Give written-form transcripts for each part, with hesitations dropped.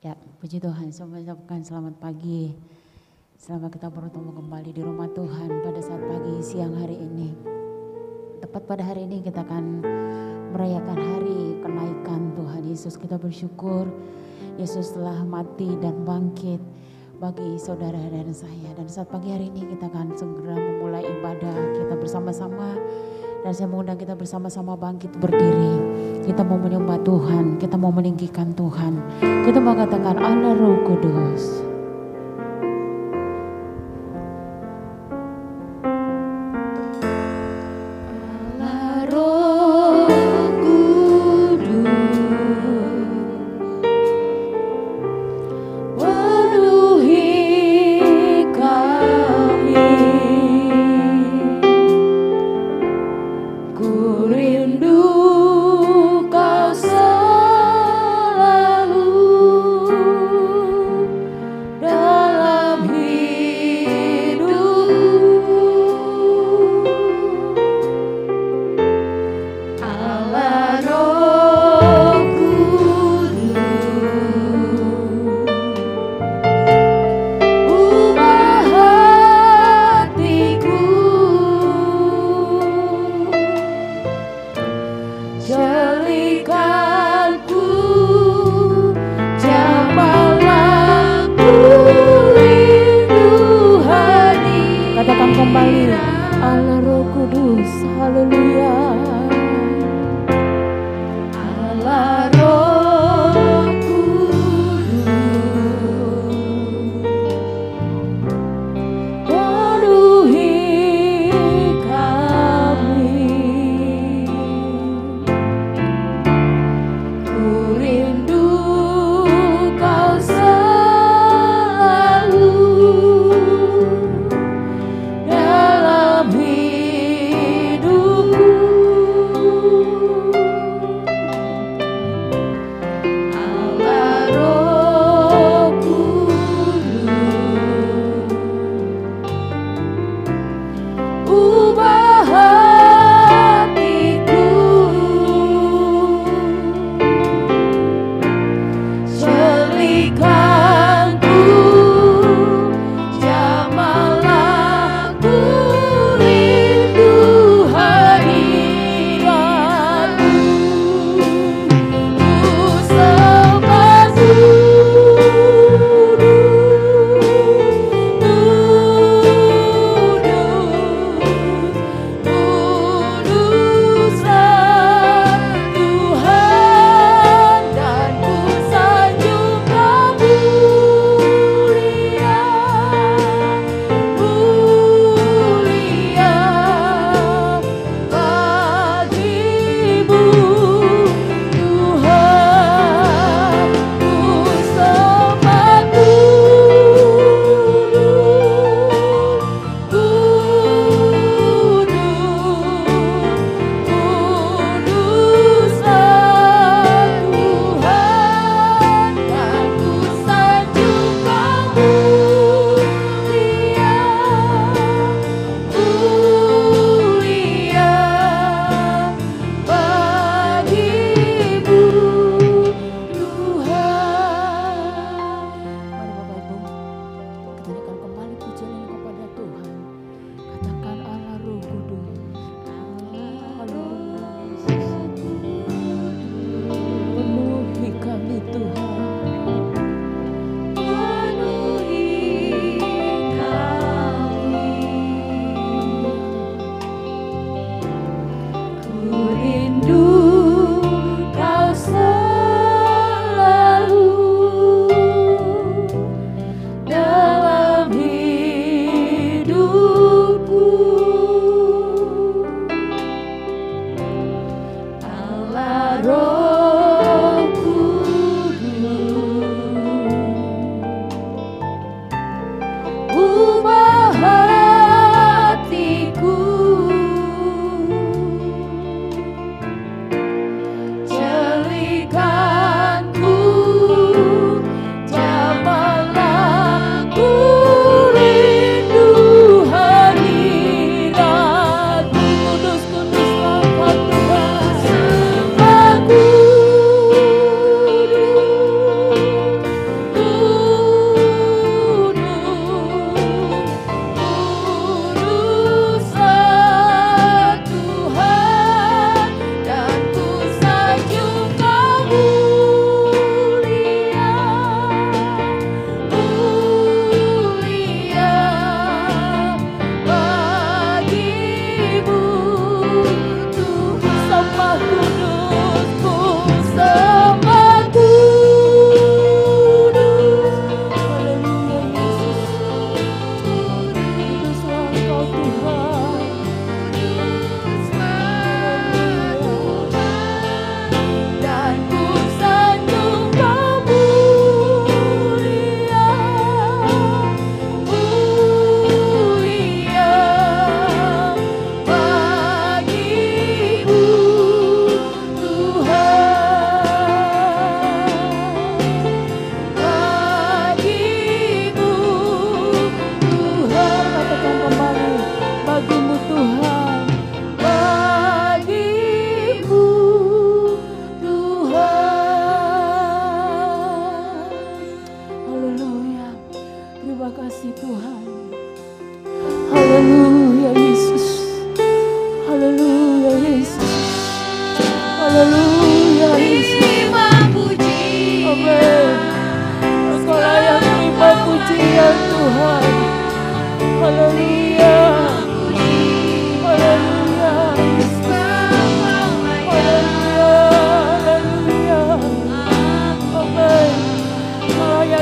Ya, puji Tuhan, saya ucapkan selamat pagi. Selamat kita bertemu kembali di rumah Tuhan pada saat pagi siang hari ini. Tepat pada hari ini kita akan merayakan hari kenaikan Tuhan Yesus. Kita bersyukur Yesus telah mati dan bangkit bagi saudara dan saya. Dan saat pagi hari ini kita akan segera memulai ibadah kita bersama-sama. Dan saya mengundang kita bersama-sama bangkit berdiri. Kita mau menyembah Tuhan, kita mau meninggikan Tuhan. Kita mau katakan Allah Roh Kudus.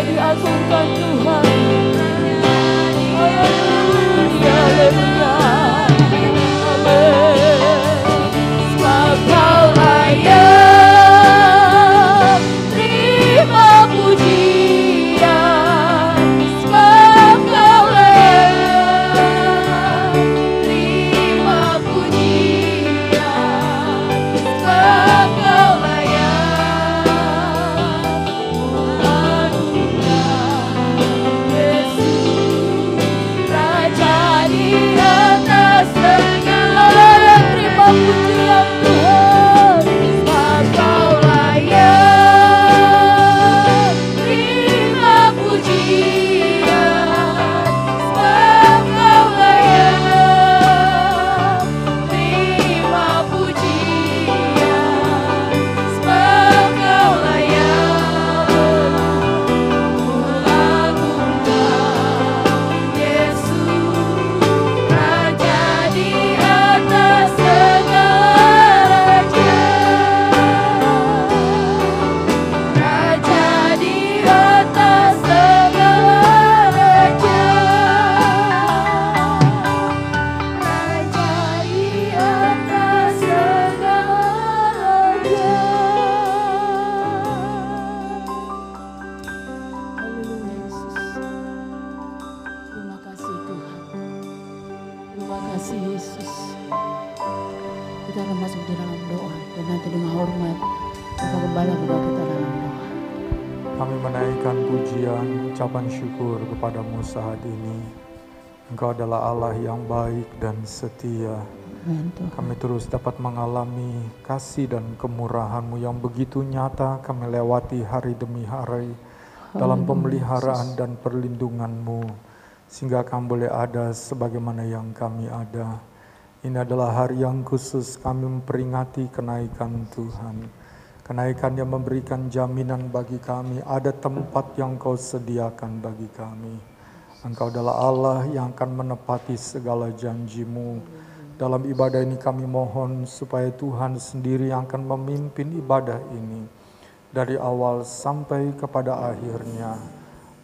diagungkan Tuhan. Haleluya, haleluya. Amin. Sebab Kau layak terima pujian. Sebab Kau layak terima pujian. Sebab Kau layak Yesus, Raja di atas segala, terima pujian Tuhan. Sebab Kau layak terima pujian. Sebab Kau layak terima pujian. Sebab Kau layak mengagungkan Yesus, Raja di atas segala raja. Raja di atas segala raja. Raja di atas segala raja. Haleluya Yesus. Terima kasih Tuhan. Terima kasih Yesus. Kita akan masuk di dalam doa dan nanti dengan hormat Bapak Gembala membawa kita dalam doa. Kami menaikkan pujian, ucapan syukur kepadamu saat ini. Engkau adalah Allah yang baik dan setia. Amin Tuhan. Kami terus dapat mengalami kasih dan kemurahan-Mu yang begitu nyata. Kami lewati hari demi hari dalam pemeliharaan dan perlindungan-Mu, sehingga kami boleh ada sebagaimana yang kami ada. Ini adalah hari yang khusus kami memperingati kenaikan Tuhan. Kenaikan yang memberikan jaminan bagi kami, ada tempat yang Kau sediakan bagi kami. Engkau adalah Allah yang akan menepati segala janji-Mu. Dalam ibadah ini kami mohon supaya Tuhan sendiri yang akan memimpin ibadah ini. Dari awal sampai kepada akhirnya.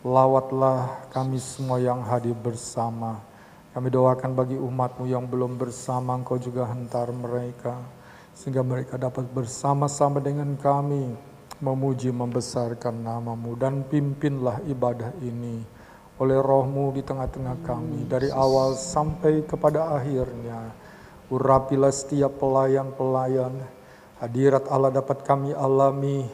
Lawatlah kami semua yang hadir bersama. Kami doakan bagi umat-Mu yang belum bersama, Engkau juga hantar mereka. Sehingga mereka dapat bersama-sama dengan kami memuji membesarkan nama-Mu. Dan pimpinlah ibadah ini oleh Roh-Mu di tengah-tengah kami. Dari awal sampai kepada akhirnya. Urapilah setiap pelayan-pelayan. Hadirat Allah dapat kami alami.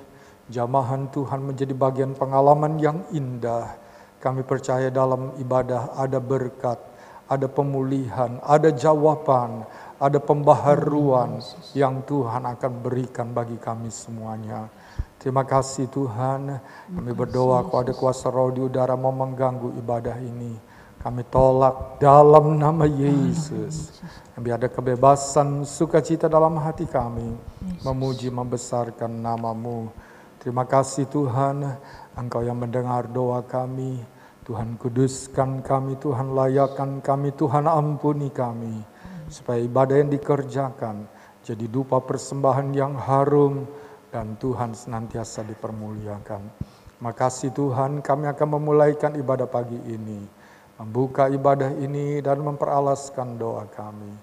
Jamahan Tuhan menjadi bagian pengalaman yang indah. Kami percaya dalam ibadah ada berkat, ada pemulihan, ada jawaban, ada pembaharuan yang Tuhan akan berikan bagi kami semuanya. Terima kasih Tuhan. Kami berdoa kalau ada kuasa roh di udara mau mengganggu ibadah ini. Kami tolak dalam nama Yesus. Biar ada kebebasan, sukacita dalam hati kami. Memuji, membesarkan nama-Mu. Terima kasih Tuhan. Engkau yang mendengar doa kami. Tuhan kuduskan kami, Tuhan layakkan kami, Tuhan ampuni kami. Supaya ibadah yang dikerjakan jadi dupa persembahan yang harum dan Tuhan senantiasa dipermuliakan. Makasih Tuhan, kami akan memulaikan ibadah pagi ini. Membuka ibadah ini dan memperalaskan doa kami.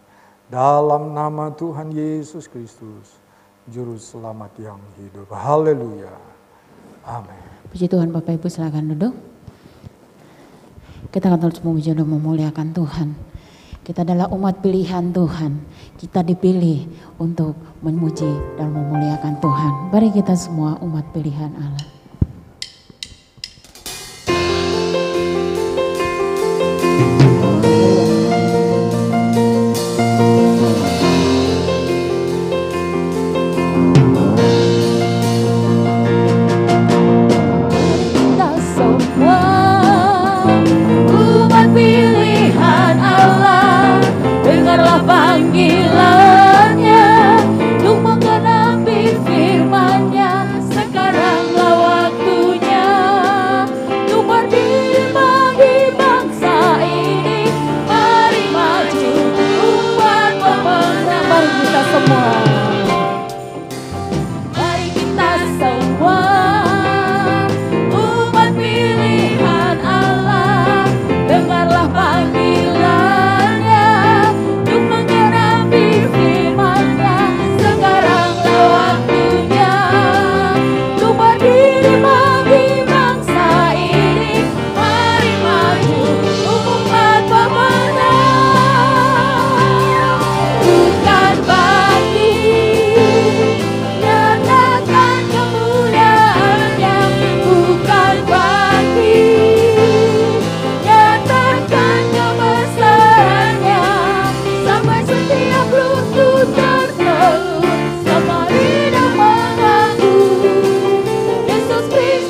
Dalam nama Tuhan Yesus Kristus, Juru Selamat yang hidup. Haleluya. Amin. Puji Tuhan, Bapak Ibu silakan duduk. Kita akan terus memuji dan memuliakan Tuhan. Kita adalah umat pilihan Tuhan. Kita dipilih untuk memuji dan memuliakan Tuhan. Mari kita semua umat pilihan Allah. Panggilannya untuk menggenapi firman-Nya, sekarang lawan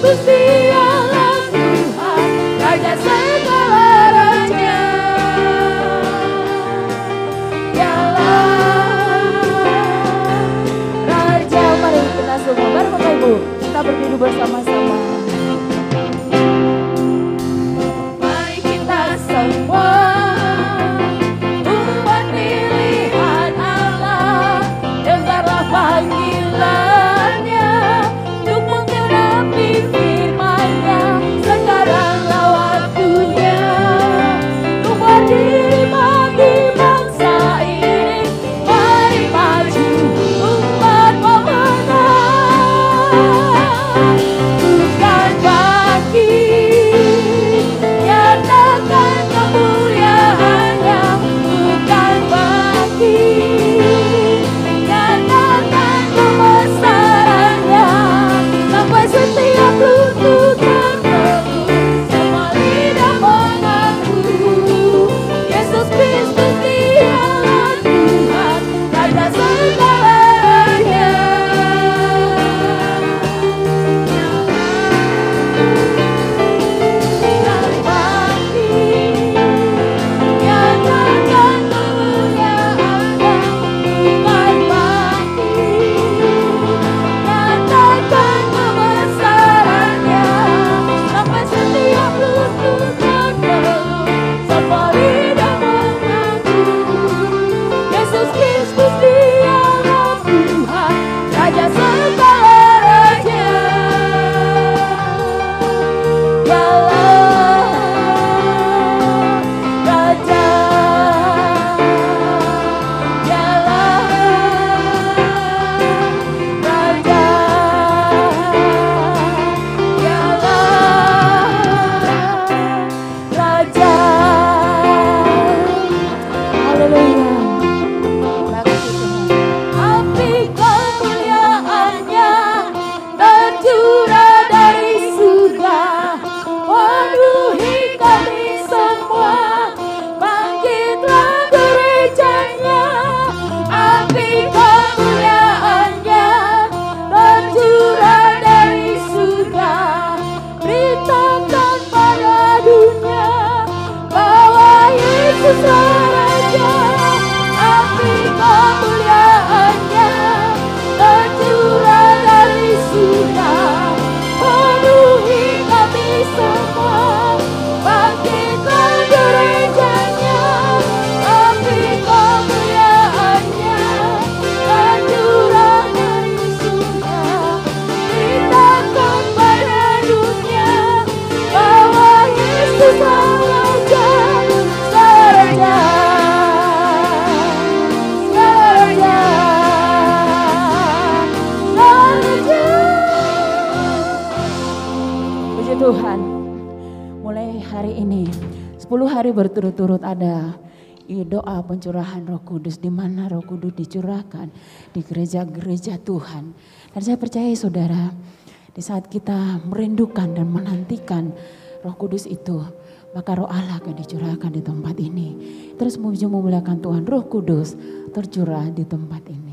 Kristus dialah Tuhan, Raja segala raja. Raja, mari kita semua bareng Bapak Ibu, kita berdiri bersama-sama. Mari kita semua umat pilihan Allah, dengarlah panggilannya untuk menggenapi firman-Nya. Sekaranglah waktunya untuk berdiri bagi bangsa ini. Mari maju umat pemenang, bukan bangkit, nyatakan kemuliaannya. Bukan bangkit, nyatakan kebesarannya. Sampai setiap lutut berteduh, semua lidah mengaku Yesus Kristus dialah Tuhan, Raja segala raja. Bukan bangkit, nyatakan kemuliaannya. Bukan bangkit, nyatakan kebesarannya. Sampai setiap lutut berteduh, semua lidah mengaku Yesus Kristus dialah Tuhan, Raja segala raja. Dialah Raja, dialah Raja, dialah Raja. Haleluya. Bagi Tuhan. Api kemuliaannya tercurah dari surga, penuhi kami semua. Bangkitlah gerejanya. Api kemuliaannya tercurah dari surga. Beritakan pada dunia bahwa Yesuslah Raja. Api kemuliaannya tercurah dari surga, penuhi kami semua. Bangkitlah gerejanya. Api kemuliaannya tercurah dari surga. Beritakan pada dunia bahwa Yesuslah Raja, Raja, Raja, Raja. Puji Tuhan, mulai hari ini 10 hari berturut-turut ada doa pencurahan Roh Kudus, di mana Roh Kudus dicurahkan di gereja-gereja Tuhan. Dan saya percaya saudara, di saat kita merindukan dan menantikan Roh Kudus itu, maka Roh Allah akan dicurahkan di tempat ini. Terus memuliakan Tuhan, Roh Kudus tercurah di tempat ini.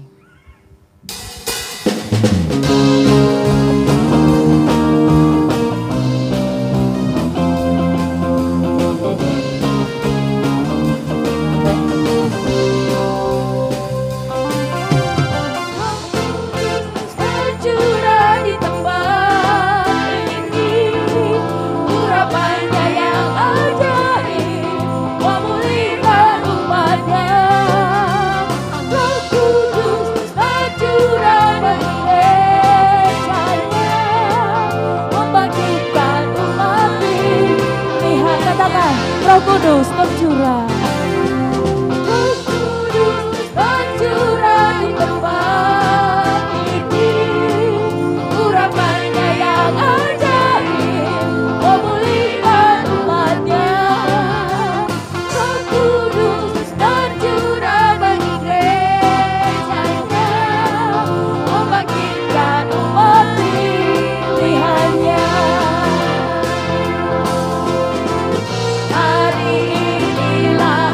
Tercurah di tempat ini, urapannya yang ajaib, memulihkan umatnya. Roh Kudus tercurah bagi gerejanya, membangkitkan umat ini. Lihat, katakan, Roh Kudus tercurah. Roh Kudus tercurah di tempat ini, urapannya yang ajaib, memulihkan umatnya. Roh Kudus tercurah bagi gerejanya, membangkitkan umat pilihannya. Hari inilah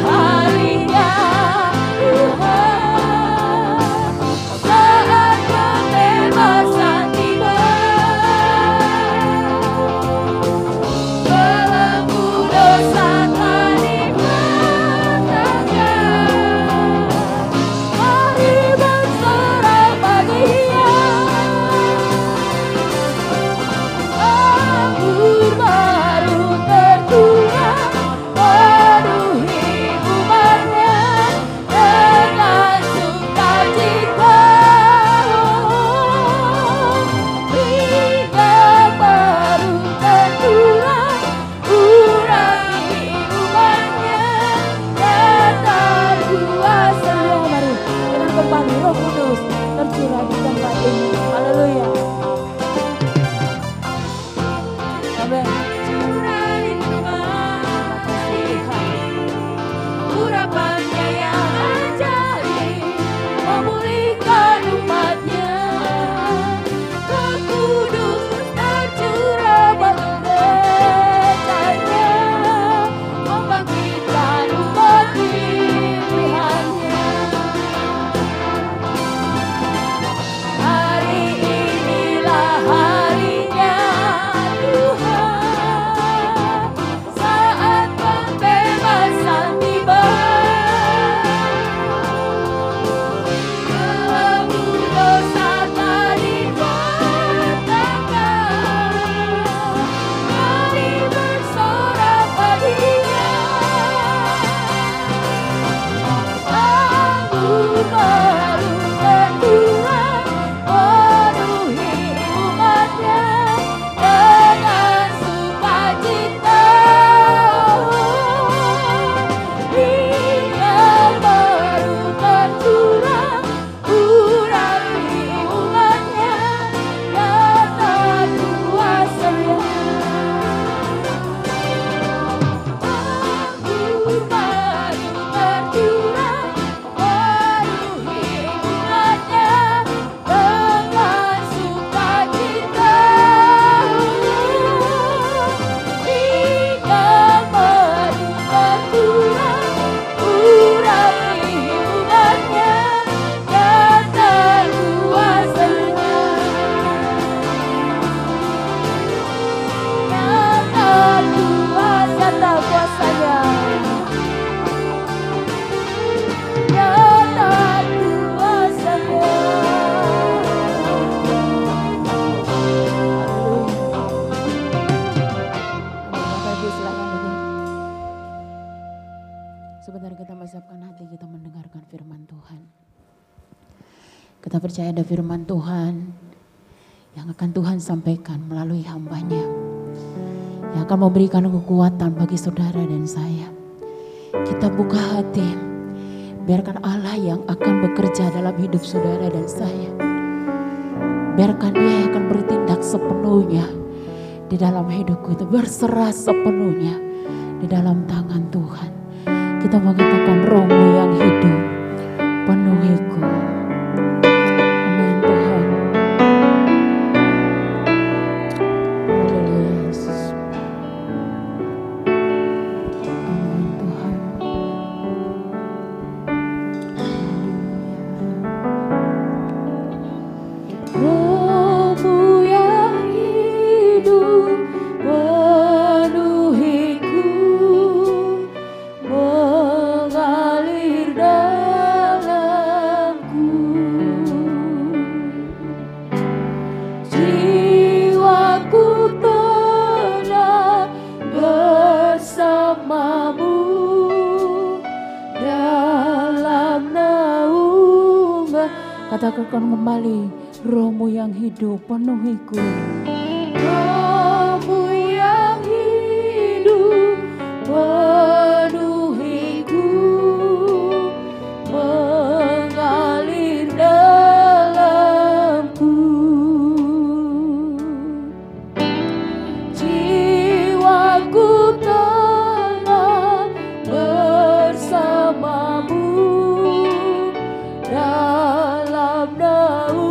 nyata kuasanya. Nyata kuasanya. Bapak Ibu silakan duduk. Sebentar kita siapkan hati kita mendengarkan firman Tuhan. Kita percaya ada firman Tuhan yang akan Tuhan sampaikan melalui hamba-Nya, yang akan memberikan kekuatan bagi saudara dan saya. Kita buka hati, biarkan Allah yang akan bekerja dalam hidup saudara dan saya. Biarkan Dia yang akan bertindak sepenuhnya di dalam hidupku, itu berserah sepenuhnya di dalam tangan Tuhan. Kita mengatakan rohmu yang hidup penuhiku. Amin Tuhan. Haleluya Yesus. Amin Tuhan. Rohmu yang hidup penuhiku, mengalir dalamku. Jiwaku tenang bersamamu dalam naungan. Katakan kembali, rohmu yang hidup penuhiku. Rohmu yang hidup penuhiku, mengalir dalamku. Jiwaku tenang bersamamu dalam naunganmu.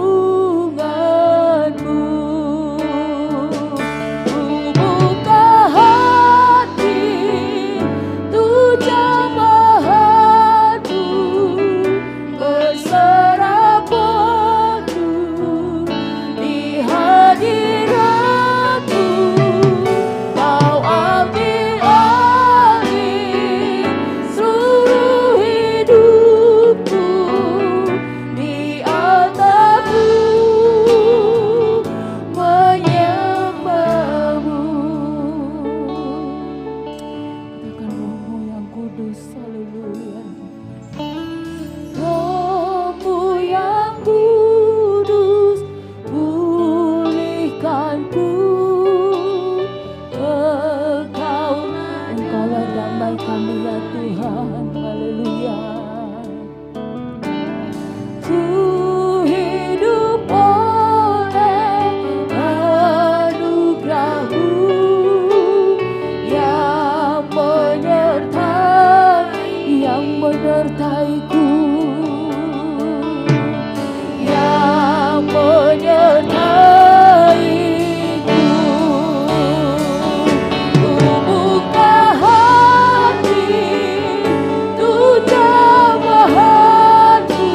Buka hati, tuh jamahanmu, berserah penuh di hadiratmu. Kau ambil alih seluruh hidupku, di atasmu menyembahmu. Katakan rohmu yang kudus, haleluya. Rohmu yang kudus, pulihkanku. Engkaulah damai kami ya Tuhan, haleluya. Ku hidup oleh anugerah-Mu yang menyertaiku, yang menyertaiku. Ku buka hati, tuh jamahanmu,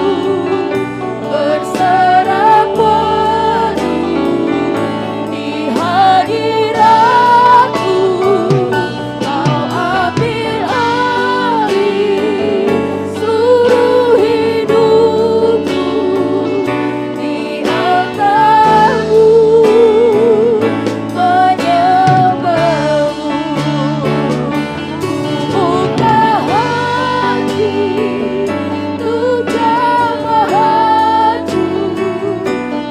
berserah penuh di hadiratmu. Kau ambil alih seluruh hidupku, di atasmu menyembahmu. Buka hati, tuh jamahanmu,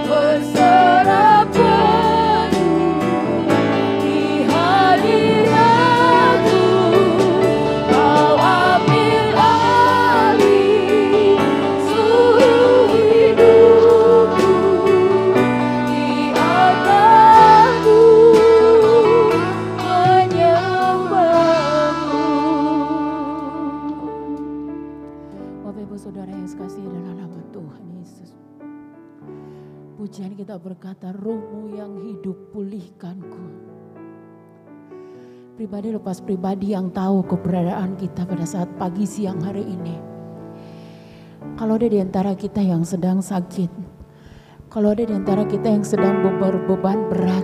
berserah penuh di hadiratmu. Kau ambil alih seluruh hidupku, di atasmu menyembahmu. Bapak Ibu Saudara yang sekasihi dalam nama Tuhan Yesus, pujian kita berkata, rohmu yang hidup pulihkanku. Pribadi lepas pribadi yang tahu keberadaan kita pada saat pagi siang hari ini. Kalau ada di antara kita yang sedang sakit, kalau ada di antara kita yang sedang berbeban berat,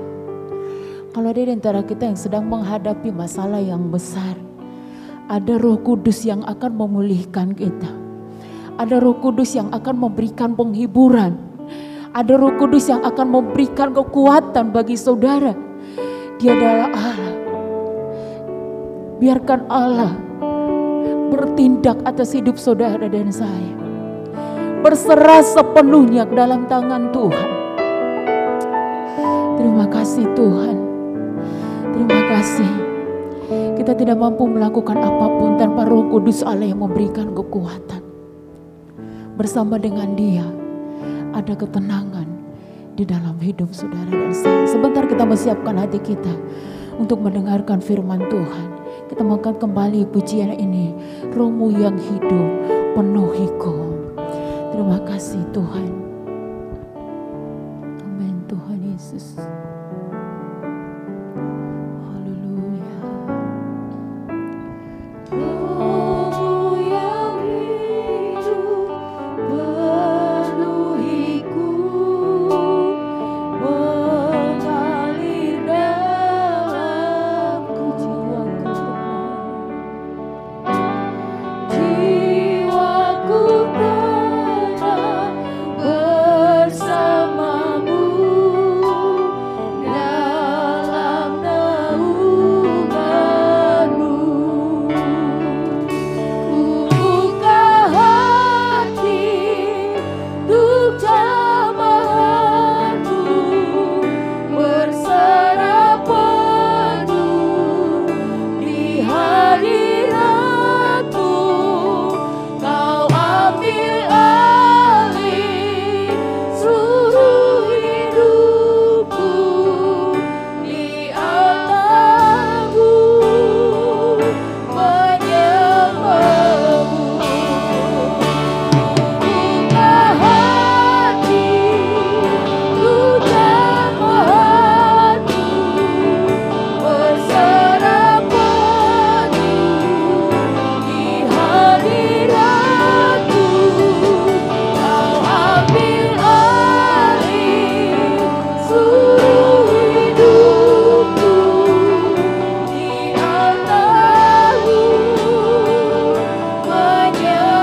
Kalau ada di antara kita yang sedang menghadapi masalah yang besar, ada Roh Kudus yang akan memulihkan kita. Ada Roh Kudus yang akan memberikan penghiburan. Ada Roh Kudus yang akan memberikan kekuatan bagi saudara. Dia adalah Allah. Biarkan Allah bertindak atas hidup saudara dan saya. Berserah sepenuhnya ke dalam tangan Tuhan. Terima kasih Tuhan. Terima kasih. Kita tidak mampu melakukan apapun tanpa Roh Kudus Allah yang memberikan kekuatan. Bersama dengan Dia ada ketenangan di dalam hidup saudara dan saya. Sebentar kita menyiapkan hati kita untuk mendengarkan firman Tuhan. Kita mengangkat kembali pujian ini. Roh-Mu yang hidup penuhiku. Terima kasih Tuhan. Amin Tuhan Yesus. Haleluya. Roh yang hidup penuhiku, mengalir dalamku, jiwaku tenang bersamamu dalam naunganmu. Ku buka hati untuk jamahanmu, berserah penuh di hadiratmu. Kau ambil alih seluruh hidupku, di atasmu menyembahmu. Buka hati untuk jamahanmu, berserah penuh di hadiratmu. Kau ambil alih seluruh hidupku, di atasmu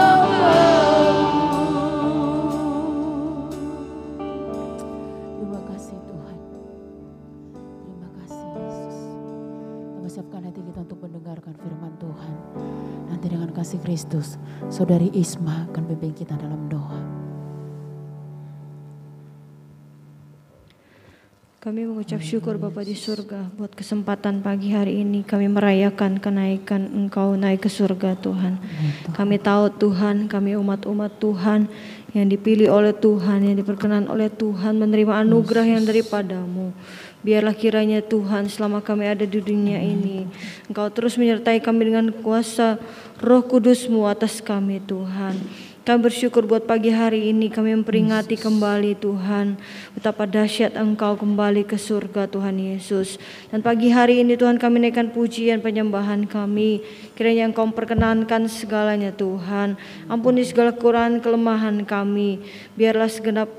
menyembahmu. Terima kasih Tuhan. Terima kasih Yesus. Kita siapkan hati kita untuk mendengarkan firman Tuhan. Nanti dengan kasih Kristus, Saudari Isma akan pimpin kita dalam doa. Kami mengucap syukur Bapa di surga buat kesempatan pagi hari ini kami merayakan kenaikan Engkau naik ke surga Tuhan. Kami tahu Tuhan, kami umat-umat Tuhan yang dipilih oleh Tuhan, yang diperkenan oleh Tuhan menerima anugerah yang daripadamu. Biarlah kiranya Tuhan selama kami ada di dunia ini, Engkau terus menyertai kami dengan kuasa Roh Kudus-Mu atas kami Tuhan. Kami bersyukur buat pagi hari ini kami memperingati kembali Tuhan betapa dahsyat Engkau kembali ke surga Tuhan Yesus. Dan pagi hari ini Tuhan kami naikkan pujian penyembahan kami. Kiranya Engkau memperkenankan segalanya Tuhan. Ampuni segala kekurangan kelemahan kami. Biarlah segenap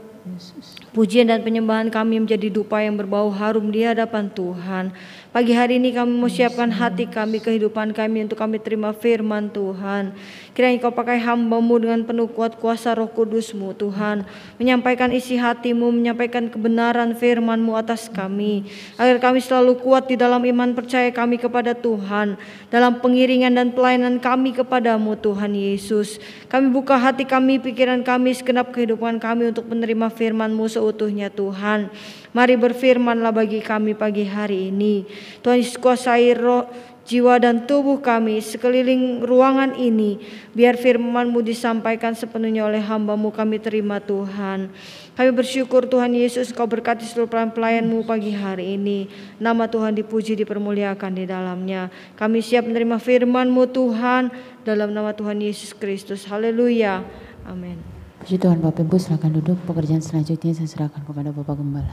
pujian dan penyembahan kami menjadi dupa yang berbau harum di hadapan Tuhan. Pagi hari ini kami mau siapkan hati kami, kehidupan kami untuk kami terima firman Tuhan. Kiranya Kau pakai hamba-Mu dengan penuh kuat kuasa Roh Kudus-Mu Tuhan. Menyampaikan isi hati-Mu, menyampaikan kebenaran firman-Mu atas kami. Agar kami selalu kuat di dalam iman percaya kami kepada Tuhan. Dalam pengiringan dan pelayanan kami kepadamu Tuhan Yesus. Kami buka hati kami, pikiran kami, segenap kehidupan kami untuk menerima firman-Mu seutuhnya Tuhan. Mari berfirmanlah bagi kami pagi hari ini. Tuhan Yesus kuasai roh, jiwa dan tubuh kami sekeliling ruangan ini. Biar firman-Mu disampaikan sepenuhnya oleh hamba-Mu kami terima Tuhan. Kami bersyukur Tuhan Yesus Kau berkati seluruh pelayan-Mu pagi hari ini. Nama Tuhan dipuji dipermuliakan di dalamnya. Kami siap menerima firman-Mu Tuhan. Dalam nama Tuhan Yesus Kristus. Haleluya. Amin. Puji Tuhan. Bapak Ibu silakan duduk. Pekerjaan selanjutnya saya serahkan kepada Bapak Gembala.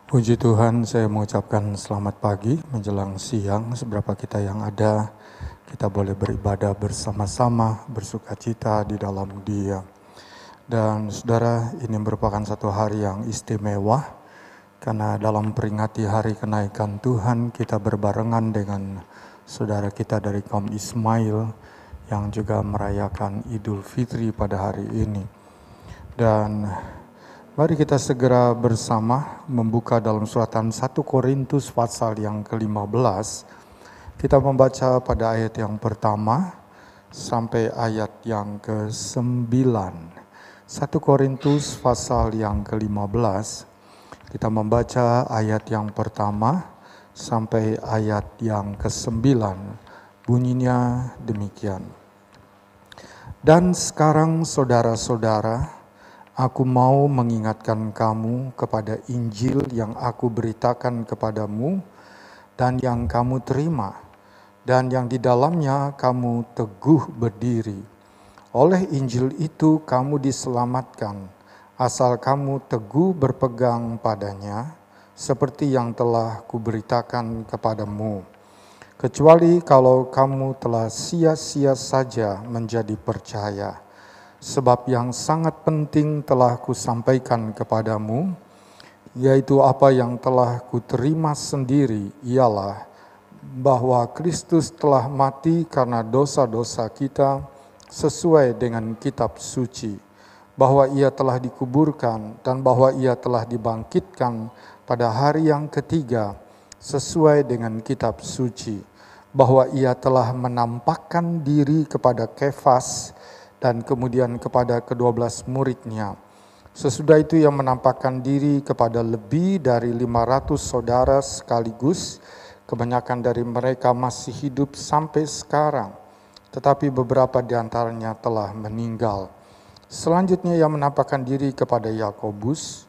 Puji Tuhan, saya mengucapkan selamat pagi menjelang siang. Seberapa kita yang ada, kita boleh beribadah bersama-sama, bersukacita di dalam Dia. Dan saudara, ini merupakan satu hari yang istimewa, karena dalam peringati hari kenaikan Tuhan, kita berbarengan dengan saudara kita dari kaum Ismail, yang juga merayakan Idul Fitri pada hari ini. Dan mari kita segera bersama membuka dalam suratan 1 Korintus pasal yang ke-15. Kita membaca pada ayat yang pertama sampai ayat yang ke-9. 1 Korintus pasal yang ke-15. Kita membaca ayat yang pertama sampai ayat yang ke-9. Bunyinya demikian. Dan sekarang saudara-saudara, aku mau mengingatkan kamu kepada Injil yang aku beritakan kepadamu dan yang kamu terima, dan yang di dalamnya kamu teguh berdiri. Oleh Injil itu kamu diselamatkan, asal kamu teguh berpegang padanya, seperti yang telah kuberitakan kepadamu. Kecuali kalau kamu telah sia-sia saja menjadi percaya. Sebab yang sangat penting telah kusampaikan kepadamu, yaitu apa yang telah kuterima sendiri, ialah bahwa Kristus telah mati karena dosa-dosa kita sesuai dengan kitab suci, bahwa ia telah dikuburkan dan bahwa ia telah dibangkitkan pada hari yang ketiga sesuai dengan kitab suci, bahwa ia telah menampakkan diri kepada Kefas dan kemudian kepada ke-12 muridnya. Sesudah itu ia menampakkan diri kepada lebih dari 500 saudara sekaligus. Kebanyakan dari mereka masih hidup sampai sekarang, tetapi beberapa di antaranya telah meninggal. Selanjutnya ia menampakkan diri kepada Yakobus,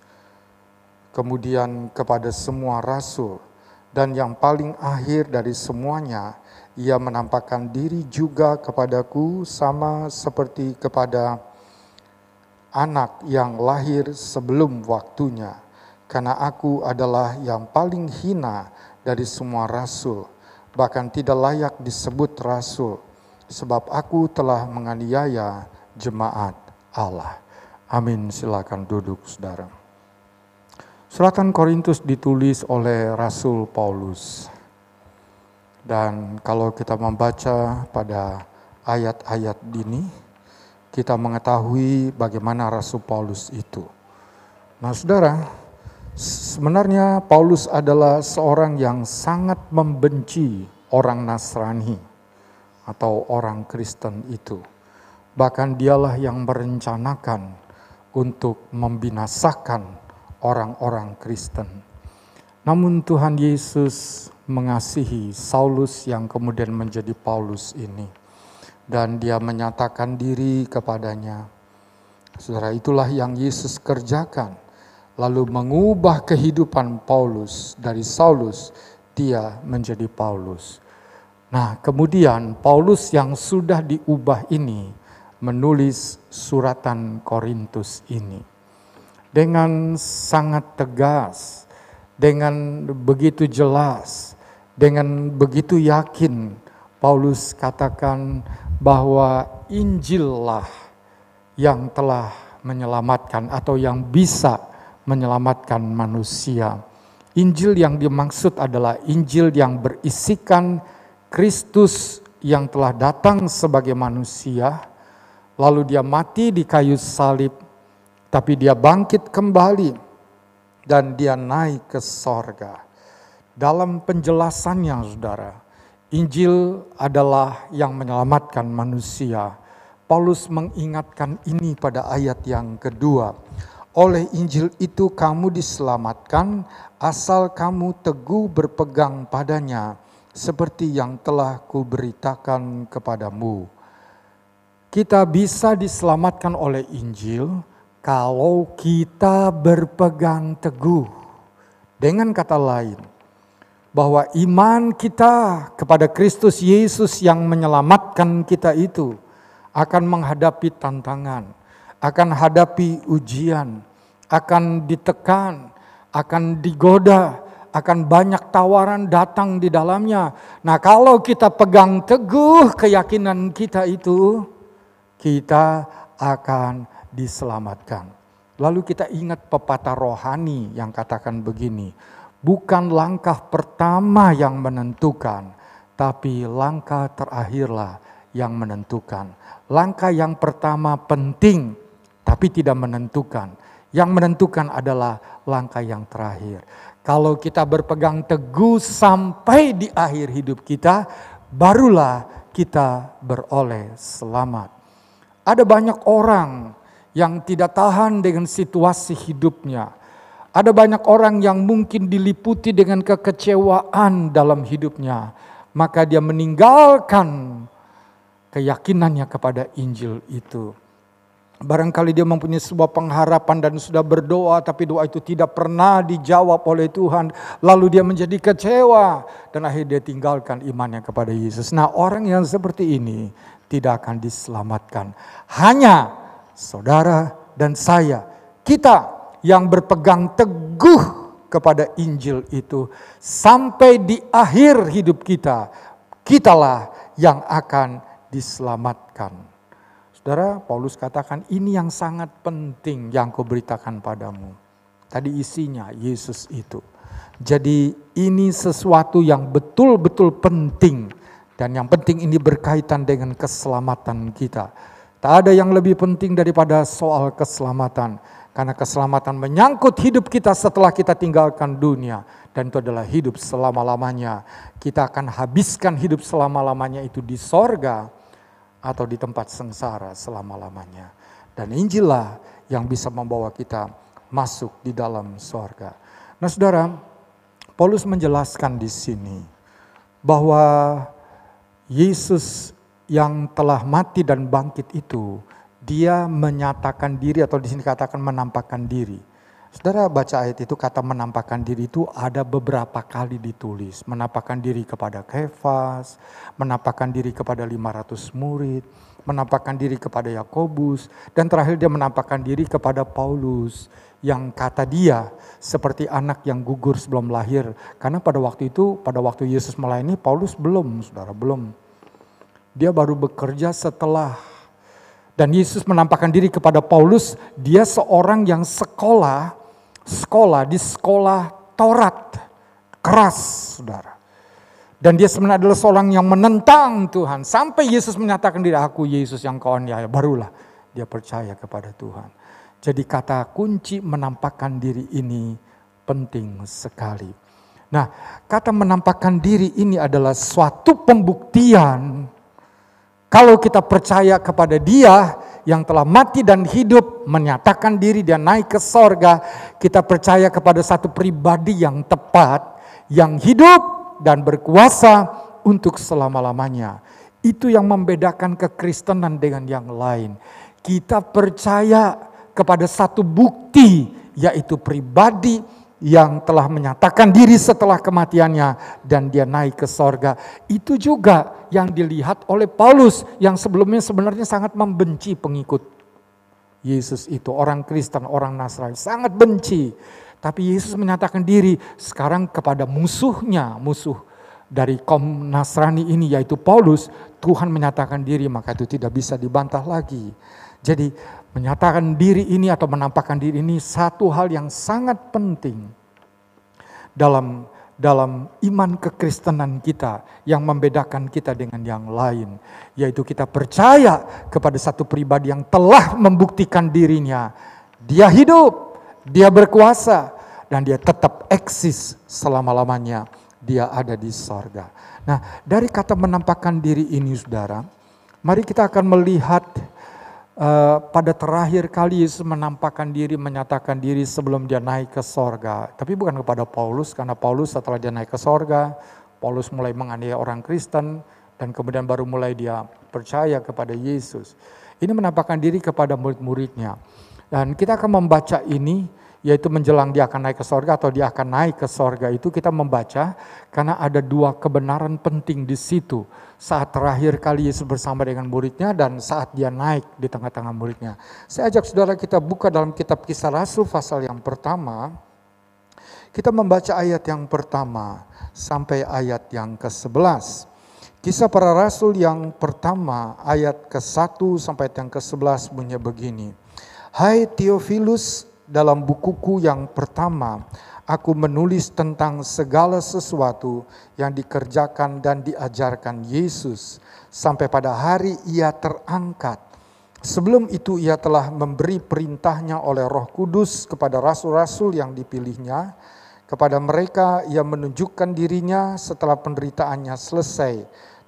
kemudian kepada semua rasul, dan yang paling akhir dari semuanya, ia menampakkan diri juga kepadaku sama seperti kepada anak yang lahir sebelum waktunya. Karena aku adalah yang paling hina dari semua rasul, bahkan tidak layak disebut rasul, sebab aku telah menganiaya jemaat Allah. Amin. Silakan duduk, saudara. Suratan Korintus ditulis oleh Rasul Paulus. Dan kalau kita membaca pada ayat-ayat ini, kita mengetahui bagaimana Rasul Paulus itu. Nah saudara, sebenarnya Paulus adalah seorang yang sangat membenci orang Nasrani atau orang Kristen itu. Bahkan dialah yang merencanakan untuk membinasakan orang-orang Kristen. Namun Tuhan Yesus mengasihi Saulus yang kemudian menjadi Paulus ini. Dan dia menyatakan diri kepadanya. Saudara, itulah yang Yesus kerjakan. Lalu mengubah kehidupan Paulus dari Saulus, dia menjadi Paulus. Nah, kemudian Paulus yang sudah diubah ini menulis suratan Korintus ini. Dengan sangat tegas, dengan begitu jelas, dengan begitu yakin, Paulus katakan bahwa Injillah yang telah menyelamatkan atau yang bisa menyelamatkan manusia. Injil yang dimaksud adalah Injil yang berisikan Kristus yang telah datang sebagai manusia, lalu dia mati di kayu salib, tapi dia bangkit kembali dan dia naik ke sorga. Dalam penjelasannya saudara, Injil adalah yang menyelamatkan manusia. Paulus mengingatkan ini pada ayat yang kedua. Oleh Injil itu kamu diselamatkan, asal kamu teguh berpegang padanya, seperti yang telah kuberitakan kepadamu. Kita bisa diselamatkan oleh Injil kalau kita berpegang teguh. Dengan kata lain, bahwa iman kita kepada Kristus Yesus yang menyelamatkan kita itu akan menghadapi tantangan, akan hadapi ujian, akan ditekan, akan digoda, akan banyak tawaran datang di dalamnya. Nah, kalau kita pegang teguh keyakinan kita itu, kita akan diselamatkan. Lalu kita ingat pepatah rohani yang katakan begini, bukan langkah pertama yang menentukan, tapi langkah terakhirlah yang menentukan. Langkah yang pertama penting, tapi tidak menentukan. Yang menentukan adalah langkah yang terakhir. Kalau kita berpegang teguh sampai di akhir hidup kita, barulah kita beroleh selamat. Ada banyak orang yang tidak tahan dengan situasi hidupnya. Ada banyak orang yang mungkin diliputi dengan kekecewaan dalam hidupnya. Maka dia meninggalkan keyakinannya kepada Injil itu. Barangkali dia mempunyai sebuah pengharapan dan sudah berdoa, tapi doa itu tidak pernah dijawab oleh Tuhan. Lalu dia menjadi kecewa dan akhirnya dia tinggalkan imannya kepada Yesus. Nah, orang yang seperti ini tidak akan diselamatkan. Hanya saudara dan saya, kita yang berpegang teguh kepada Injil itu sampai di akhir hidup kita, kitalah yang akan diselamatkan. Saudara, Paulus katakan ini yang sangat penting yang kuberitakan padamu. Tadi isinya Yesus itu. Jadi ini sesuatu yang betul-betul penting. Dan yang penting ini berkaitan dengan keselamatan kita. Tak ada yang lebih penting daripada soal keselamatan. Karena keselamatan menyangkut hidup kita setelah kita tinggalkan dunia. Dan itu adalah hidup selama-lamanya. Kita akan habiskan hidup selama-lamanya itu di sorga atau di tempat sengsara selama-lamanya. Dan Injillah yang bisa membawa kita masuk di dalam sorga. Nah, saudara, Paulus menjelaskan di sini bahwa Yesus yang telah mati dan bangkit itu, dia menyatakan diri atau di sini katakan menampakkan diri. Saudara baca ayat itu, kata menampakkan diri itu ada beberapa kali ditulis. Menampakkan diri kepada Kefas, menampakkan diri kepada 500 murid, menampakkan diri kepada Yakobus, dan terakhir dia menampakkan diri kepada Paulus. Yang kata dia seperti anak yang gugur sebelum lahir. Karena pada waktu itu, pada waktu Yesus melayani, Paulus belum, saudara, belum. Dia baru bekerja setelah. Dan Yesus menampakkan diri kepada Paulus, dia seorang yang sekolah di sekolah Taurat, keras, saudara. Dan dia sebenarnya adalah seorang yang menentang Tuhan. Sampai Yesus menyatakan diri, aku Yesus yang kau aniaya, barulah dia percaya kepada Tuhan. Jadi kata kunci menampakkan diri ini penting sekali. Nah, kata menampakkan diri ini adalah suatu pembuktian kalau kita percaya kepada Dia yang telah mati dan hidup, menyatakan diri dia naik ke sorga, kita percaya kepada satu pribadi yang tepat, yang hidup dan berkuasa untuk selama-lamanya. Itu yang membedakan kekristenan dengan yang lain. Kita percaya kepada satu bukti, yaitu pribadi yang telah menyatakan diri setelah kematiannya dan dia naik ke sorga. Itu juga yang dilihat oleh Paulus yang sebelumnya sebenarnya sangat membenci pengikut Yesus itu. Orang Kristen, orang Nasrani sangat benci. Tapi Yesus menyatakan diri sekarang kepada musuhnya, musuh dari kaum Nasrani ini yaitu Paulus. Tuhan menyatakan diri, maka itu tidak bisa dibantah lagi. Jadi menyatakan diri ini atau menampakkan diri ini satu hal yang sangat penting dalam iman kekristenan kita yang membedakan kita dengan yang lain. Yaitu kita percaya kepada satu pribadi yang telah membuktikan dirinya. Dia hidup, dia berkuasa, dan dia tetap eksis selama-lamanya. Dia ada di sorga. Nah, dari kata menampakkan diri ini saudara, mari kita akan melihat pada terakhir kali Yesus menampakkan diri, menyatakan diri sebelum dia naik ke sorga. Tapi bukan kepada Paulus, karena Paulus setelah dia naik ke sorga, Paulus mulai menganiaya orang Kristen, dan kemudian baru mulai dia percaya kepada Yesus. Ini menampakkan diri kepada murid-muridnya. Dan kita akan membaca ini, yaitu menjelang dia akan naik ke sorga atau dia akan naik ke sorga itu kita membaca, karena ada dua kebenaran penting di situ. Saat terakhir kali Yesus bersama dengan muridnya dan saat dia naik di tengah-tengah muridnya. Saya ajak saudara kita buka dalam kitab Kisah Rasul pasal yang pertama. Kita membaca ayat yang pertama sampai ayat yang ke-11. Kisah Para Rasul yang pertama ayat ke-1 sampai yang ke-11 bunyi begini. Hai Theophilus, dalam bukuku yang pertama aku menulis tentang segala sesuatu yang dikerjakan dan diajarkan Yesus sampai pada hari ia terangkat. Sebelum itu ia telah memberi perintahnya oleh Roh Kudus kepada rasul-rasul yang dipilihnya. Kepada mereka ia menunjukkan dirinya setelah penderitaannya selesai.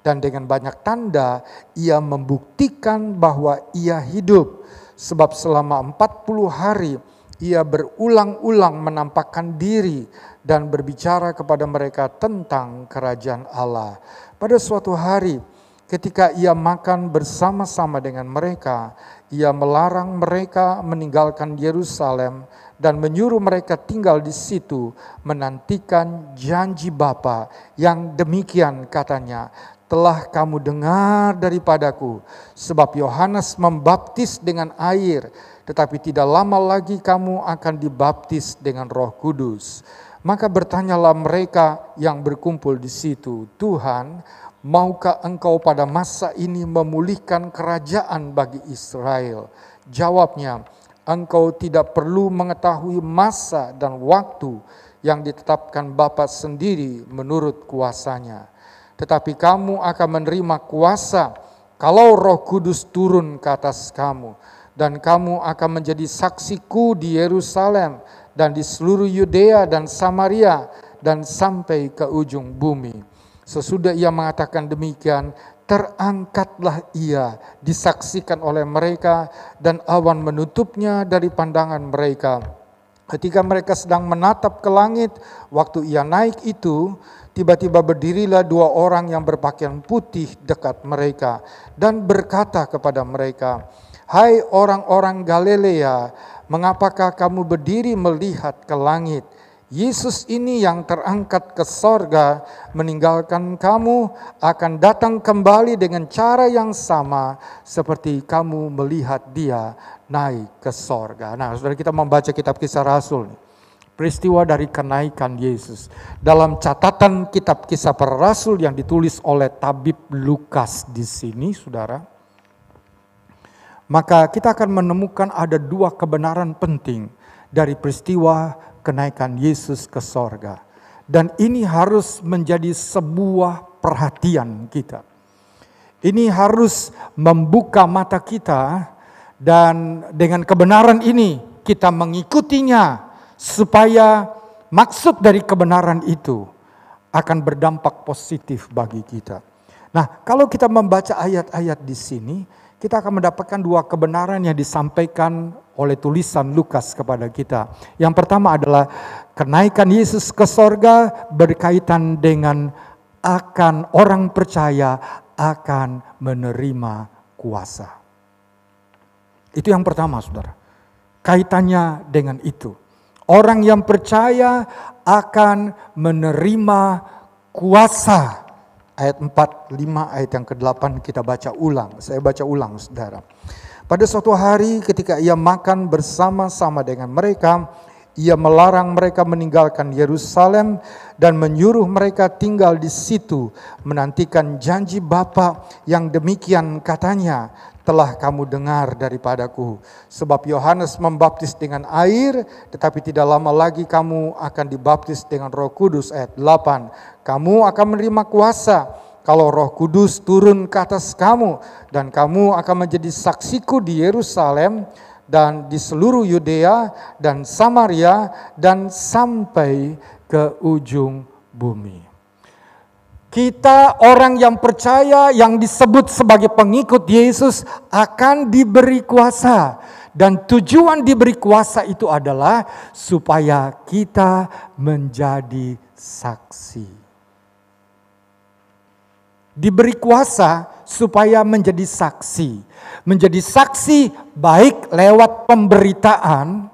Dan dengan banyak tanda ia membuktikan bahwa ia hidup. Sebab selama 40 hari ia berulang-ulang menampakkan diri dan berbicara kepada mereka tentang kerajaan Allah. Pada suatu hari ketika ia makan bersama-sama dengan mereka, ia melarang mereka meninggalkan Yerusalem dan menyuruh mereka tinggal di situ menantikan janji Bapa yang demikian katanya, telah kamu dengar daripadaku, sebab Yohanes membaptis dengan air, tetapi tidak lama lagi kamu akan dibaptis dengan Roh Kudus. Maka bertanyalah mereka yang berkumpul di situ, Tuhan, maukah engkau pada masa ini memulihkan kerajaan bagi Israel? Jawabnya, engkau tidak perlu mengetahui masa dan waktu yang ditetapkan Bapa sendiri menurut kuasanya. Tetapi kamu akan menerima kuasa kalau Roh Kudus turun ke atas kamu. Dan kamu akan menjadi saksiku di Yerusalem dan di seluruh Yudea dan Samaria dan sampai ke ujung bumi. Sesudah ia mengatakan demikian, terangkatlah ia disaksikan oleh mereka dan awan menutupnya dari pandangan mereka. Ketika mereka sedang menatap ke langit, waktu ia naik itu, tiba-tiba berdirilah 2 orang yang berpakaian putih dekat mereka dan berkata kepada mereka, hai orang-orang Galilea, mengapakah kamu berdiri melihat ke langit? Yesus ini yang terangkat ke sorga meninggalkan kamu akan datang kembali dengan cara yang sama seperti kamu melihat dia naik ke sorga. Nah, saudara, kita membaca kitab Kisah Rasul, peristiwa dari kenaikan Yesus. Dalam catatan kitab Kisah Para Rasul yang ditulis oleh tabib Lukas di sini, saudara, maka kita akan menemukan ada 2 kebenaran penting dari peristiwa kenaikan Yesus ke sorga. Dan ini harus menjadi sebuah perhatian kita. Ini harus membuka mata kita dan dengan kebenaran ini kita mengikutinya supaya maksud dari kebenaran itu akan berdampak positif bagi kita. Nah, kalau kita membaca ayat-ayat di sini, kita akan mendapatkan 2 kebenaran yang disampaikan oleh tulisan Lukas kepada kita. Yang pertama adalah kenaikan Yesus ke sorga berkaitan dengan akan orang percaya akan menerima kuasa. Itu yang pertama, saudara. Kaitannya dengan itu. Orang yang percaya akan menerima kuasa. Ayat 4, 5, ayat yang ke-8 kita baca ulang. Saya baca ulang, saudara. Pada suatu hari ketika ia makan bersama-sama dengan mereka, ia melarang mereka meninggalkan Yerusalem dan menyuruh mereka tinggal di situ menantikan janji Bapa yang demikian katanya, telah kamu dengar daripadaku. Sebab Yohanes membaptis dengan air, tetapi tidak lama lagi kamu akan dibaptis dengan Roh Kudus. Ayat 8, kamu akan menerima kuasa kalau Roh Kudus turun ke atas kamu, dan kamu akan menjadi saksiku di Yerusalem dan di seluruh Yudea dan Samaria dan sampai ke ujung bumi. Kita orang yang percaya yang disebut sebagai pengikut Yesus akan diberi kuasa. Dan tujuan diberi kuasa itu adalah supaya kita menjadi saksi. Diberi kuasa supaya menjadi saksi. Menjadi saksi baik lewat pemberitaan,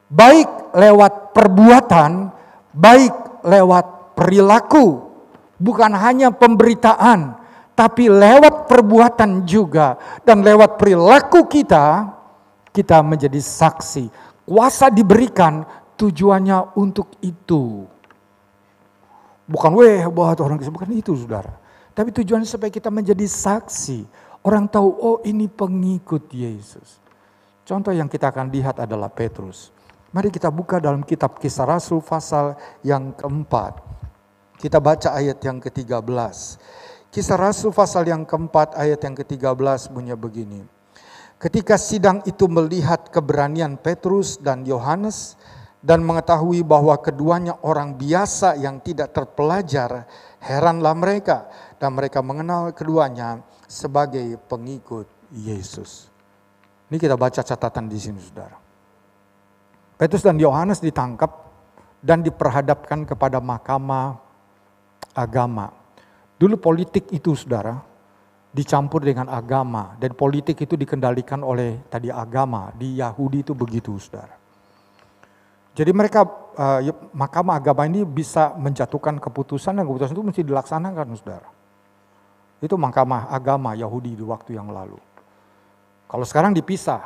baik lewat perbuatan, baik lewat perilaku. Bukan hanya pemberitaan, tapi lewat perbuatan juga. Dan lewat perilaku kita menjadi saksi. Kuasa diberikan tujuannya untuk itu. Bukan buat orang Kristen, bukan itu saudara. Tapi tujuannya supaya kita menjadi saksi. Orang tahu, oh ini pengikut Yesus. Contoh yang kita akan lihat adalah Petrus. Mari kita buka dalam kitab Kisah Rasul pasal yang keempat. Kita baca ayat yang ke-13. Kisah Rasul pasal yang keempat ayat yang ke-13 bunyinya begini. Ketika sidang itu melihat keberanian Petrus dan Yohanes dan mengetahui bahwa keduanya orang biasa yang tidak terpelajar, heranlah mereka dan mereka mengenal keduanya sebagai pengikut Yesus. Ini kita baca catatan di sini saudara. Petrus dan Yohanes ditangkap dan diperhadapkan kepada mahkamah agama. Dulu politik itu saudara dicampur dengan agama dan politik itu dikendalikan oleh tadi agama. Di Yahudi itu begitu saudara. Jadi mereka mahkamah agama ini bisa menjatuhkan keputusan dan keputusan itu mesti dilaksanakan saudara. Itu mahkamah agama Yahudi di waktu yang lalu. Kalau sekarang dipisah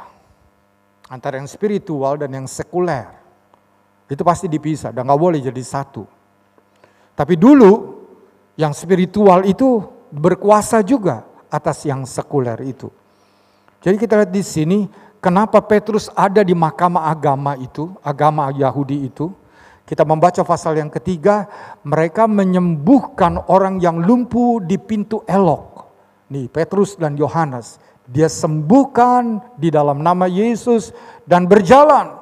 antara yang spiritual dan yang sekuler. Itu pasti dipisah dan gak boleh jadi satu. Tapi dulu yang spiritual itu berkuasa juga atas yang sekuler itu. Jadi kita lihat di sini kenapa Petrus ada di mahkamah agama itu, agama Yahudi itu. Kita membaca pasal yang ketiga, mereka menyembuhkan orang yang lumpuh di pintu elok. Nih Petrus dan Yohanes. Dia sembuhkan di dalam nama Yesus dan berjalan.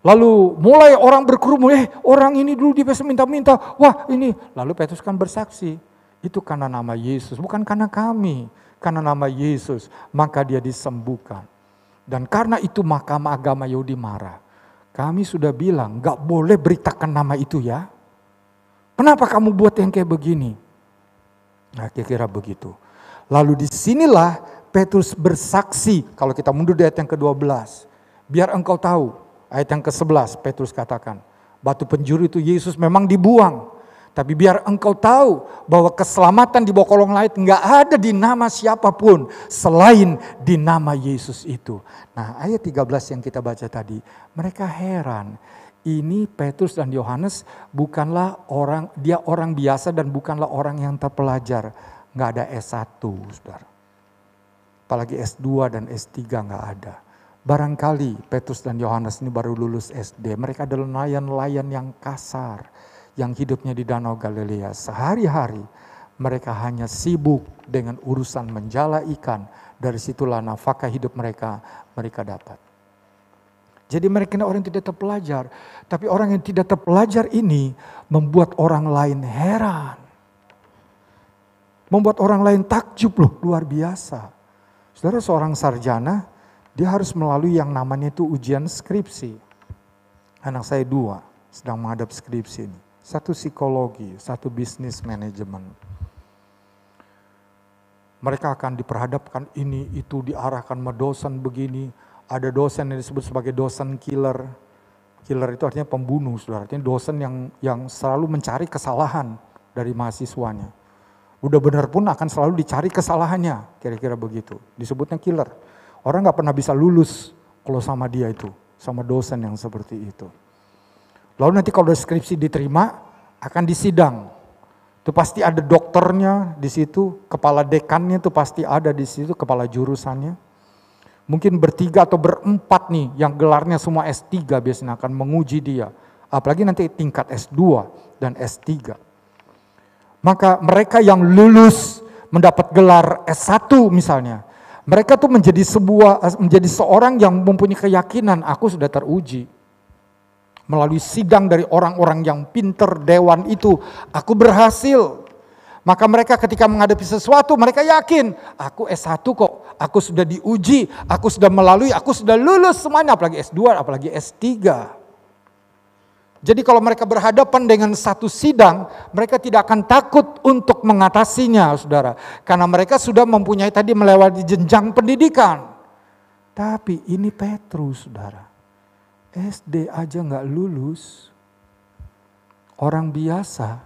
Lalu mulai orang berkerumun, orang ini dulu dia biasa minta-minta, wah ini. Lalu Petrus kan bersaksi, itu karena nama Yesus, bukan karena kami. Karena nama Yesus, maka dia disembuhkan. Dan karena itu mahkamah agama Yahudi marah. Kami sudah bilang, gak boleh beritakan nama itu ya. Kenapa kamu buat yang kayak begini? Nah kira-kira begitu. Lalu disinilah Petrus bersaksi, kalau kita mundur di ayat yang ke-12. Biar engkau tahu, ayat yang ke-11 Petrus katakan, batu penjuru itu Yesus memang dibuang. Tapi biar engkau tahu bahwa keselamatan di bawah kolong langit gak ada di nama siapapun selain di nama Yesus itu. Nah ayat 13 yang kita baca tadi, mereka heran. Ini Petrus dan Yohanes bukanlah dia orang biasa dan bukanlah orang yang terpelajar. Gak ada S1 saudara. Apalagi S2 dan S3 gak ada. Barangkali Petrus dan Yohanes ini baru lulus SD. Mereka adalah nelayan-nelayan yang kasar. Yang hidupnya di Danau Galilea. Sehari-hari mereka hanya sibuk dengan urusan menjala ikan. Dari situlah nafkah hidup mereka dapat. Jadi mereka ini orang yang tidak terpelajar. Tapi orang yang tidak terpelajar ini membuat orang lain heran. Membuat orang lain takjub loh, luar biasa. Saudara seorang sarjana, dia harus melalui yang namanya itu ujian skripsi. Anak saya 2 sedang menghadap skripsi ini. 1 psikologi, 1 bisnis manajemen. Mereka akan diperhadapkan ini, itu diarahkan sama dosen begini. Ada dosen yang disebut sebagai dosen killer. Killer itu artinya pembunuh, saudara. Artinya dosen yang selalu mencari kesalahan dari mahasiswanya. Udah benar pun akan selalu dicari kesalahannya, kira-kira begitu. Disebutnya killer. Orang gak pernah bisa lulus kalau sama dia itu, sama dosen yang seperti itu. Lalu nanti kalau skripsi diterima, akan disidang. Itu pasti ada dokternya di situ, kepala dekannya itu pasti ada di situ, kepala jurusannya. Mungkin bertiga atau berempat nih, yang gelarnya semua S3 biasanya akan menguji dia. Apalagi nanti tingkat S2 dan S3. Maka mereka yang lulus mendapat gelar S1 misalnya. Mereka tuh menjadi seorang yang mempunyai keyakinan aku sudah teruji. Melalui sidang dari orang-orang yang pinter dewan itu, aku berhasil. Maka mereka ketika menghadapi sesuatu mereka yakin, aku S1 kok, aku sudah diuji, aku sudah melalui, aku sudah lulus semuanya, apalagi S2, apalagi S3. Jadi kalau mereka berhadapan dengan satu sidang, mereka tidak akan takut untuk mengatasinya, saudara. Karena mereka sudah mempunyai tadi melewati jenjang pendidikan. Tapi ini Petrus, saudara. SD aja gak lulus. Orang biasa.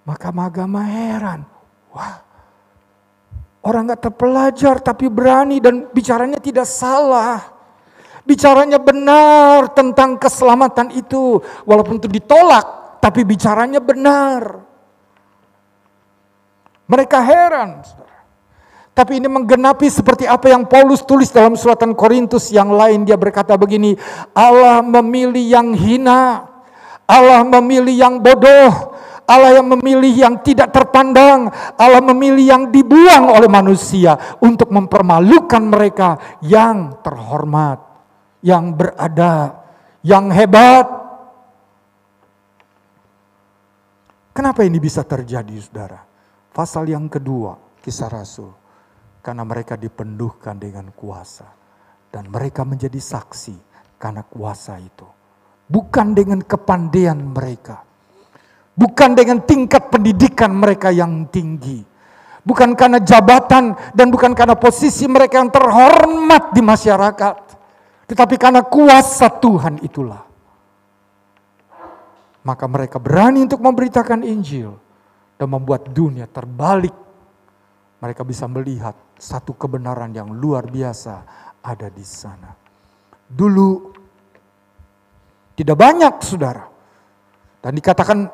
Mahkamah agama heran. Wah, orang gak terpelajar tapi berani dan bicaranya tidak salah. Bicaranya benar tentang keselamatan itu. Walaupun itu ditolak, tapi bicaranya benar. Mereka heran, saudara. Tapi ini menggenapi seperti apa yang Paulus tulis dalam suratan Korintus yang lain. Dia berkata begini, Allah memilih yang hina, Allah memilih yang bodoh, Allah yang memilih yang tidak terpandang, Allah memilih yang dibuang oleh manusia untuk mempermalukan mereka yang terhormat, yang berada, yang hebat. Kenapa ini bisa terjadi, saudara? Pasal yang kedua, Kisah Rasul. Karena mereka dipenuhkan dengan kuasa. Dan mereka menjadi saksi karena kuasa itu. Bukan dengan kepandaian mereka. Bukan dengan tingkat pendidikan mereka yang tinggi. Bukan karena jabatan dan bukan karena posisi mereka yang terhormat di masyarakat. Tetapi karena kuasa Tuhan itulah. Maka mereka berani untuk memberitakan Injil. Dan membuat dunia terbalik. Mereka bisa melihat satu kebenaran yang luar biasa ada di sana. Dulu tidak banyak, saudara. Dan dikatakan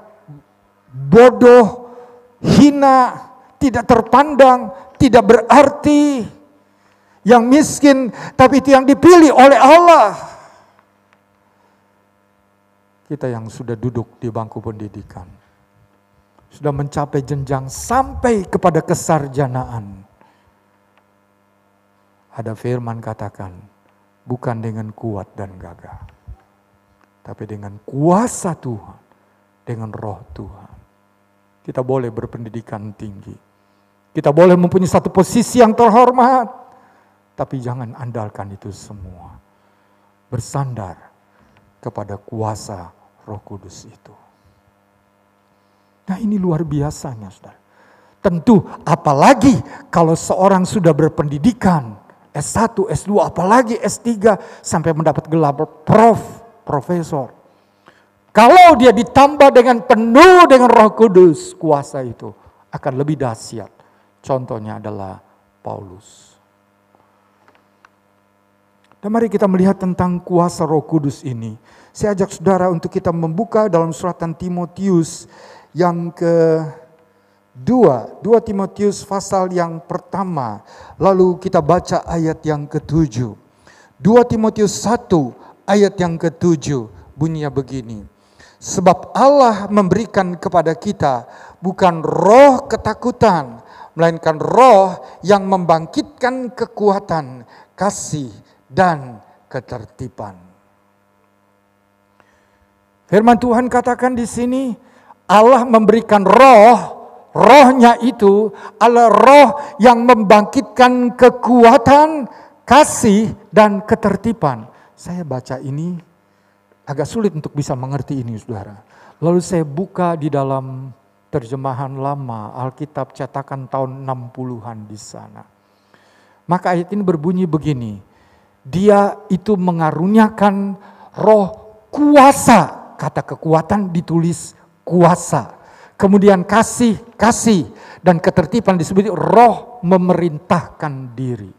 bodoh, hina, tidak terpandang, tidak berarti. Yang miskin, tapi itu yang dipilih oleh Allah. Kita yang sudah duduk di bangku pendidikan, sudah mencapai jenjang sampai kepada kesarjanaan. Ada firman katakan, bukan dengan kuat dan gagah, tapi dengan kuasa Tuhan, dengan roh Tuhan. Kita boleh berpendidikan tinggi. Kita boleh mempunyai satu posisi yang terhormat. Tapi jangan andalkan itu semua. Bersandar kepada kuasa Roh Kudus itu. Nah, ini luar biasanya, saudara. Tentu apalagi kalau seorang sudah berpendidikan S1, S2, apalagi S3 sampai mendapat gelar profesor. Kalau dia ditambah dengan penuh dengan Roh Kudus, kuasa itu akan lebih dahsyat. Contohnya adalah Paulus. Dan mari kita melihat tentang kuasa Roh Kudus ini. Saya ajak saudara untuk kita membuka dalam suratan Timotius yang kedua, 2 Timotius pasal yang pertama, lalu kita baca ayat yang ke-7. 2 Timotius 1 ayat yang ke-7 bunyinya begini. Sebab Allah memberikan kepada kita bukan roh ketakutan, melainkan roh yang membangkitkan kekuatan, kasih, dan ketertiban. Firman Tuhan katakan di sini, Allah memberikan rohnya itu adalah roh yang membangkitkan kekuatan, kasih, dan ketertiban. Saya baca ini agak sulit untuk bisa mengerti ini, saudara. Lalu saya buka di dalam terjemahan lama, Alkitab cetakan tahun 60-an di sana. Maka ayat ini berbunyi begini, Dia itu mengaruniakan roh kuasa. Kata kekuatan ditulis kuasa. Kemudian kasih, dan ketertiban disebut roh memerintahkan diri.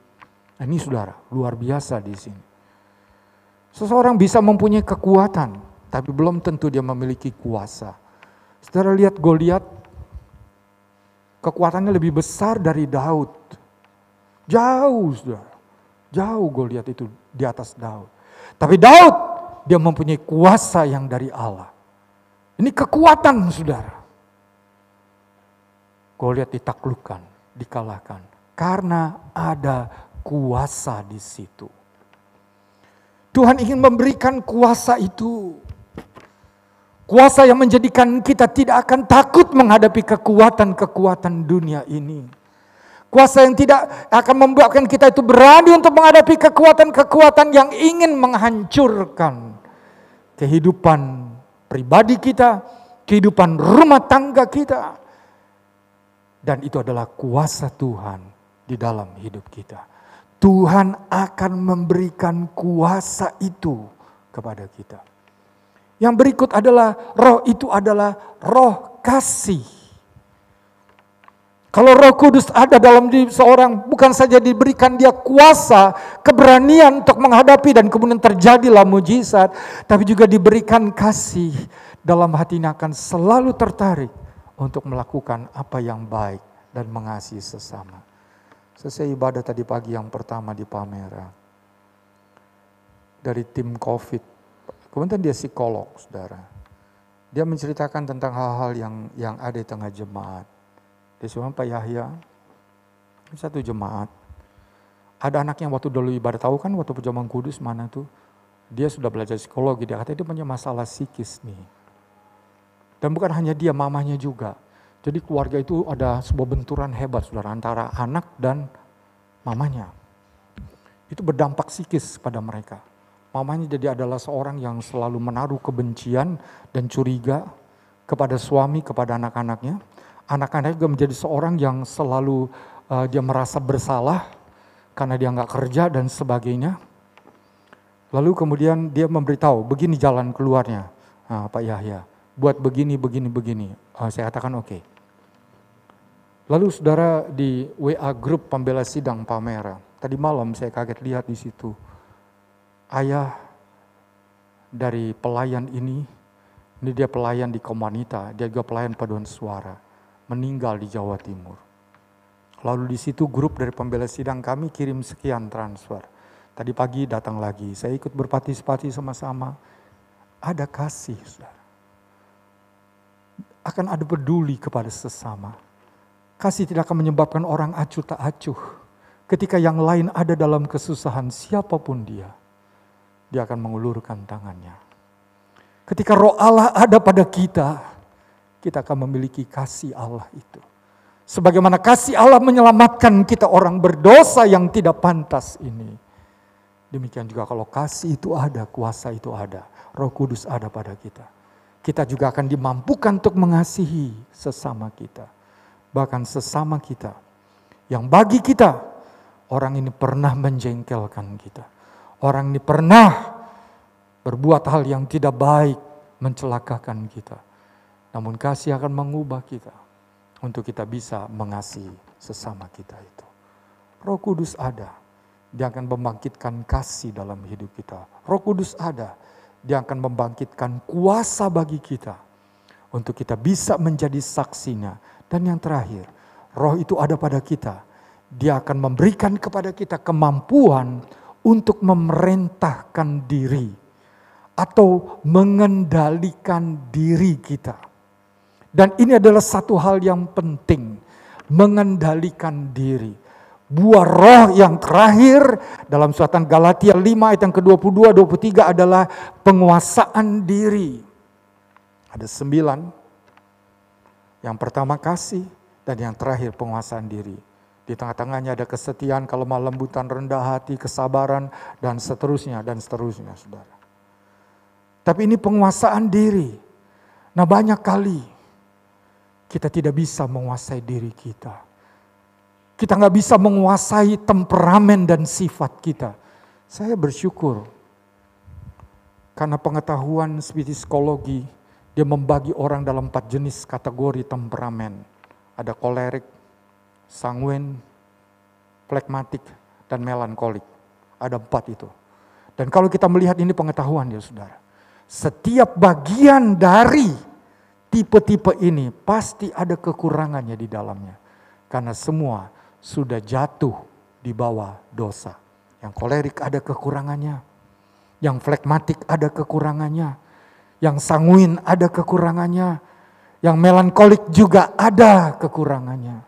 Nah, ini saudara, luar biasa di sini. Seseorang bisa mempunyai kekuatan, tapi belum tentu dia memiliki kuasa. Saudara lihat Goliat, kekuatannya lebih besar dari Daud. Jauh, saudara. Jauh Goliat itu di atas Daud. Tapi Daud, dia mempunyai kuasa yang dari Allah. Ini kekuatan, saudara. Goliat ditaklukkan, dikalahkan. Karena ada kuasa di situ. Tuhan ingin memberikan kuasa itu. Kuasa yang menjadikan kita tidak akan takut menghadapi kekuatan-kekuatan dunia ini. Kuasa yang tidak akan membuatkan kita itu berani untuk menghadapi kekuatan-kekuatan yang ingin menghancurkan kehidupan pribadi kita, kehidupan rumah tangga kita. Dan itu adalah kuasa Tuhan di dalam hidup kita. Tuhan akan memberikan kuasa itu kepada kita. Yang berikut adalah roh itu adalah roh kasih. Kalau Roh Kudus ada dalam diri seorang, bukan saja diberikan dia kuasa, keberanian untuk menghadapi dan kemudian terjadilah mujizat, tapi juga diberikan kasih. Dalam hatinya akan selalu tertarik untuk melakukan apa yang baik dan mengasihi sesama. Selesai ibadah tadi pagi yang pertama di Palmera, dari tim COVID, kemudian dia psikolog, saudara. Dia menceritakan tentang hal-hal yang ada di tengah jemaat. Dia bilang, Pak Yahya, satu jemaat, ada anak yang waktu dulu ibadah, tahu kan waktu perjamuan kudus mana tuh, dia sudah belajar psikologi, dia katanya dia punya masalah psikis nih. Dan bukan hanya dia, mamanya juga. Jadi keluarga itu ada sebuah benturan hebat, saudara, antara anak dan mamanya. Itu berdampak psikis pada mereka. Mamanya jadi adalah seorang yang selalu menaruh kebencian dan curiga kepada suami, kepada anak-anaknya. Anak-anaknya juga menjadi seorang yang selalu dia merasa bersalah karena dia nggak kerja dan sebagainya. Lalu kemudian dia memberitahu, begini jalan keluarnya, Pak Yahya, buat begini. Saya katakan oke. Lalu saudara di WA grup pembela sidang Palmera, tadi malam saya kaget lihat di situ, ayah dari pelayan ini dia pelayan di Komunita, dia juga pelayan paduan suara, meninggal di Jawa Timur. Lalu di situ grup dari pembela sidang kami kirim sekian transfer. Tadi pagi datang lagi, saya ikut berpartisipasi sama-sama. Ada kasih, saudara. Akan ada peduli kepada sesama. Kasih tidak akan menyebabkan orang acuh tak acuh. Ketika yang lain ada dalam kesusahan, siapapun dia akan mengulurkan tangannya. Ketika Roh Allah ada pada kita akan memiliki kasih Allah itu. Sebagaimana kasih Allah menyelamatkan kita orang berdosa yang tidak pantas ini. Demikian juga kalau kasih itu ada, kuasa itu ada, Roh Kudus ada pada kita. Kita juga akan dimampukan untuk mengasihi sesama kita. Bahkan sesama kita yang bagi kita, orang ini pernah menjengkelkan kita. Orang ini pernah berbuat hal yang tidak baik, mencelakakan kita. Namun kasih akan mengubah kita untuk kita bisa mengasihi sesama kita itu. Roh Kudus ada, dia akan membangkitkan kasih dalam hidup kita. Roh Kudus ada, dia akan membangkitkan kuasa bagi kita untuk kita bisa menjadi saksinya. Dan yang terakhir, Roh itu ada pada kita, dia akan memberikan kepada kita kemampuan untuk memerintahkan diri atau mengendalikan diri kita. Dan ini adalah satu hal yang penting, mengendalikan diri. Buah roh yang terakhir dalam suratan Galatia 5 ayat yang ke-22, 23 adalah penguasaan diri. Ada 9. Yang pertama kasih dan yang terakhir penguasaan diri. Di tengah-tengahnya ada kesetiaan, kelemah lembutan, rendah hati, kesabaran, dan seterusnya, saudara. Tapi ini penguasaan diri. Nah banyak kali kita tidak bisa menguasai diri kita. Kita nggak bisa menguasai temperamen dan sifat kita. Saya bersyukur karena pengetahuan psikologi, dia membagi orang dalam 4 jenis kategori temperamen. Ada kolerik, sanguin, flekmatik, dan melankolik. Ada 4 itu. Dan kalau kita melihat ini pengetahuan ya saudara, setiap bagian dari tipe-tipe ini pasti ada kekurangannya di dalamnya. Karena semua sudah jatuh di bawah dosa. Yang kolerik ada kekurangannya. Yang flekmatik ada kekurangannya. Yang sanguin ada kekurangannya. Yang melankolik juga ada kekurangannya.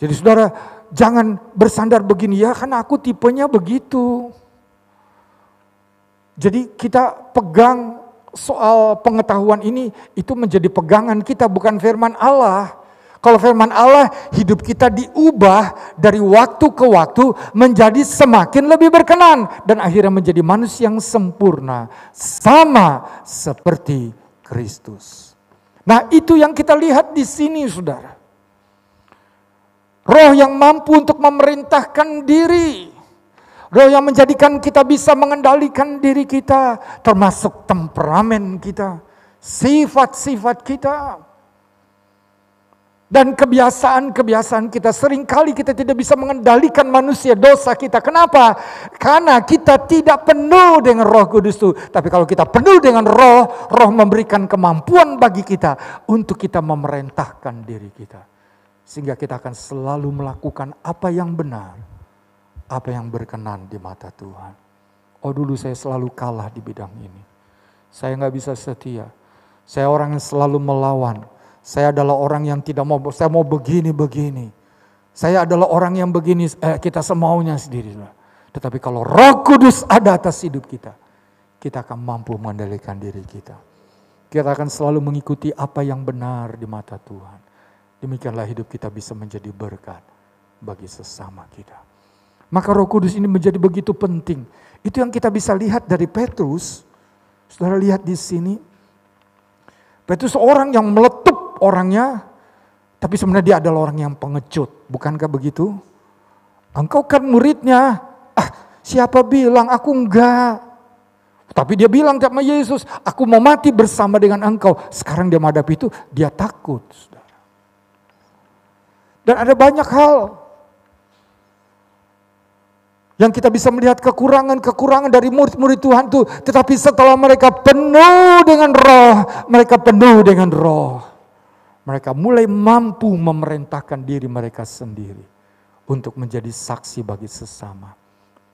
Jadi saudara, jangan bersandar begini, ya kan aku tipenya begitu. Jadi kita pegang soal pengetahuan ini, itu menjadi pegangan kita, bukan firman Allah. Kalau firman Allah, hidup kita diubah dari waktu ke waktu menjadi semakin lebih berkenan. Dan akhirnya menjadi manusia yang sempurna. Sama seperti Kristus. Nah itu yang kita lihat di sini saudara. Roh yang mampu untuk memerintahkan diri. Roh yang menjadikan kita bisa mengendalikan diri kita, termasuk temperamen kita, sifat-sifat kita. Dan kebiasaan-kebiasaan kita, seringkali kita tidak bisa mengendalikan manusia, dosa kita. Kenapa? Karena kita tidak penuh dengan Roh Kudus itu. Tapi kalau kita penuh dengan Roh, Roh memberikan kemampuan bagi kita untuk kita memerintahkan diri kita. Sehingga kita akan selalu melakukan apa yang benar, apa yang berkenan di mata Tuhan. Oh, dulu saya selalu kalah di bidang ini. Saya nggak bisa setia. Saya orang yang selalu melawan. Saya adalah orang yang tidak mau, saya mau begini-begini. Saya adalah orang yang begini, kita semaunya sendiri. Tetapi kalau Roh Kudus ada atas hidup kita, kita akan mampu mengendalikan diri kita. Kita akan selalu mengikuti apa yang benar di mata Tuhan. Demikianlah hidup kita bisa menjadi berkat bagi sesama kita. Maka Roh Kudus ini menjadi begitu penting. Itu yang kita bisa lihat dari Petrus. Saudara lihat di sini. Petrus orang yang meletup orangnya, tapi sebenarnya dia adalah orang yang pengecut. Bukankah begitu? Engkau kan muridnya. Siapa bilang? Aku enggak. Tapi dia bilang sama Yesus, aku mau mati bersama dengan engkau. Sekarang dia menghadapi itu, dia takut. Saudara. Dan ada banyak hal yang kita bisa melihat kekurangan dari murid-murid Tuhan itu. Tetapi setelah mereka penuh dengan Roh, mereka mulai mampu memerintahkan diri mereka sendiri untuk menjadi saksi bagi sesama.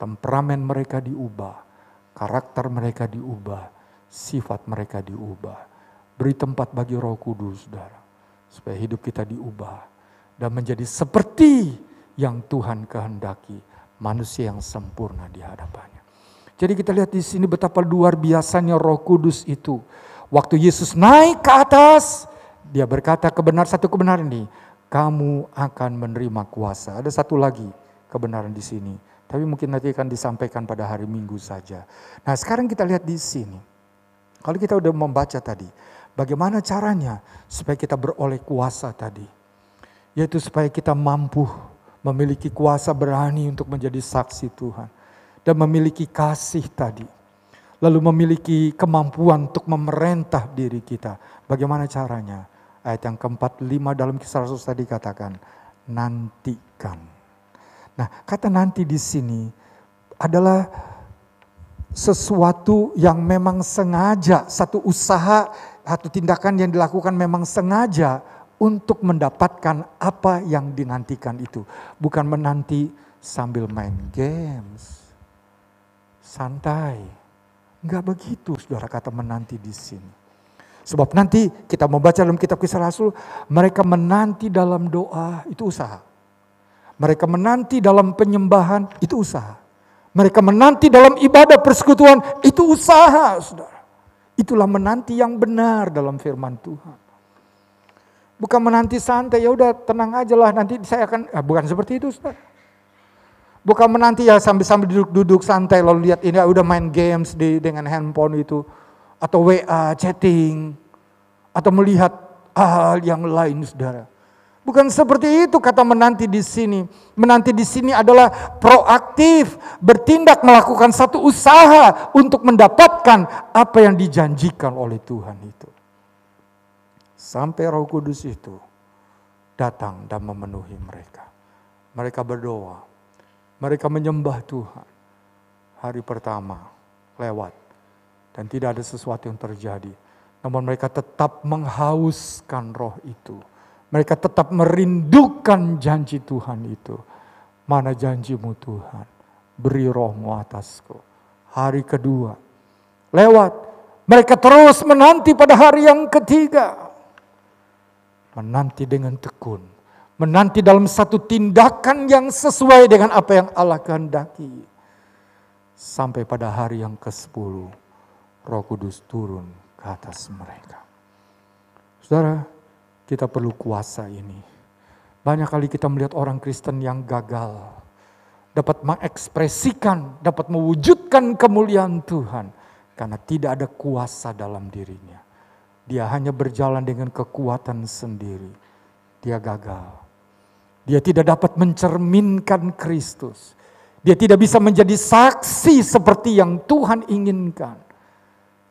Temperamen mereka diubah, karakter mereka diubah, sifat mereka diubah. Beri tempat bagi Roh Kudus, saudara, supaya hidup kita diubah dan menjadi seperti yang Tuhan kehendaki, manusia yang sempurna di hadapannya. Jadi kita lihat di sini betapa luar biasanya Roh Kudus itu. Waktu Yesus naik ke atas, dia berkata satu kebenaran ini, kamu akan menerima kuasa. Ada satu lagi kebenaran di sini, tapi mungkin nanti akan disampaikan pada hari Minggu saja. Nah, sekarang kita lihat di sini. Kalau kita udah membaca tadi, bagaimana caranya supaya kita beroleh kuasa tadi? Yaitu supaya kita mampu memiliki kuasa berani untuk menjadi saksi Tuhan. Dan memiliki kasih tadi. Lalu memiliki kemampuan untuk memerintah diri kita. Bagaimana caranya? Ayat yang ke-45 dalam Kisah Rasul tadi katakan, nantikan. Nah, kata nanti di sini adalah sesuatu yang memang sengaja, satu usaha atau tindakan yang dilakukan memang sengaja untuk mendapatkan apa yang dinantikan itu. Bukan menanti sambil main games, santai. Enggak begitu, saudara, kata menanti di sini. Sebab nanti kita membaca dalam kitab Kisah Rasul, mereka menanti dalam doa, itu usaha. Mereka menanti dalam penyembahan, itu usaha. Mereka menanti dalam ibadah persekutuan, itu usaha, saudara. Itulah menanti yang benar dalam firman Tuhan. Bukan menanti santai, ya udah tenang aja lah, nanti saya akan, bukan seperti itu, saudara. Bukan menanti ya sambil duduk-duduk santai lalu lihat ini udah main games dengan handphone itu. Atau WA, chatting, atau melihat hal yang lain, saudara. Bukan seperti itu kata menanti di sini. Menanti di sini adalah proaktif, bertindak melakukan satu usaha untuk mendapatkan apa yang dijanjikan oleh Tuhan itu. Sampai Roh Kudus itu datang dan memenuhi mereka. Mereka berdoa, mereka menyembah Tuhan. Hari pertama lewat. Dan tidak ada sesuatu yang terjadi. Namun mereka tetap menghauskan Roh itu. Mereka tetap merindukan janji Tuhan itu. Mana janjimu Tuhan? Beri Roh-Mu atasku. Hari kedua. Lewat. Mereka terus menanti pada hari yang ketiga. Menanti dengan tekun. Menanti dalam satu tindakan yang sesuai dengan apa yang Allah kehendaki. Sampai pada hari yang ke-10. Roh Kudus turun ke atas mereka. Saudara, kita perlu kuasa ini. Banyak kali kita melihat orang Kristen yang gagal. Dapat mengekspresikan, dapat mewujudkan kemuliaan Tuhan. Karena tidak ada kuasa dalam dirinya. Dia hanya berjalan dengan kekuatan sendiri. Dia gagal. Dia tidak dapat mencerminkan Kristus. Dia tidak bisa menjadi saksi seperti yang Tuhan inginkan.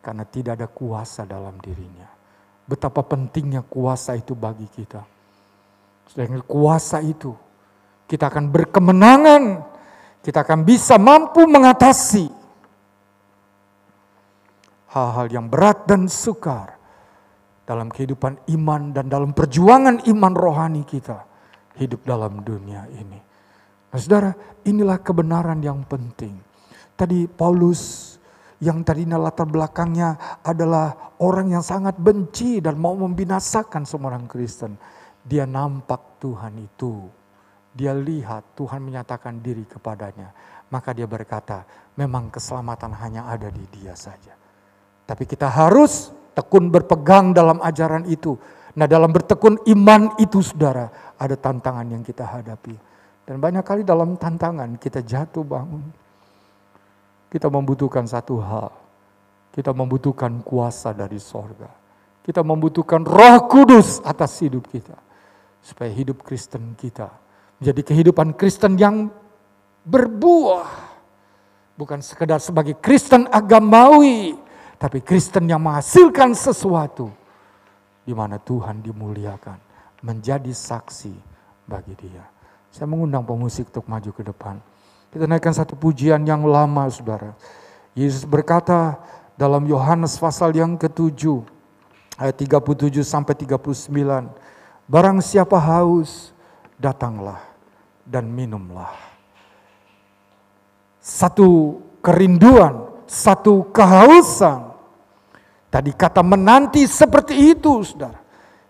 Karena tidak ada kuasa dalam dirinya. Betapa pentingnya kuasa itu bagi kita. Dengan kuasa itu, kita akan berkemenangan, kita akan bisa mampu mengatasi hal-hal yang berat dan sukar dalam kehidupan iman dan dalam perjuangan iman rohani kita hidup dalam dunia ini. Nah, saudara, inilah kebenaran yang penting. Tadi Paulus yang tadinya latar belakangnya adalah orang yang sangat benci dan mau membinasakan semua orang Kristen. Dia nampak Tuhan itu. Dia lihat Tuhan menyatakan diri kepadanya. Maka dia berkata, memang keselamatan hanya ada di Dia saja. Tapi kita harus tekun berpegang dalam ajaran itu. Nah, dalam bertekun iman itu, saudara, ada tantangan yang kita hadapi. Dan banyak kali dalam tantangan kita jatuh bangun. Kita membutuhkan satu hal. Kita membutuhkan kuasa dari sorga. Kita membutuhkan Roh Kudus atas hidup kita. Supaya hidup Kristen kita menjadi kehidupan Kristen yang berbuah. Bukan sekedar sebagai Kristen agamawi. Tapi Kristen yang menghasilkan sesuatu. Di mana Tuhan dimuliakan. Menjadi saksi bagi Dia. Saya mengundang pemusik untuk maju ke depan. Kita naikkan satu pujian yang lama, saudara. Yesus berkata dalam Yohanes pasal yang ke-7, ayat 37 sampai 39. Barang siapa haus, datanglah dan minumlah. Satu kerinduan, satu kehausan. Tadi kata menanti seperti itu, saudara.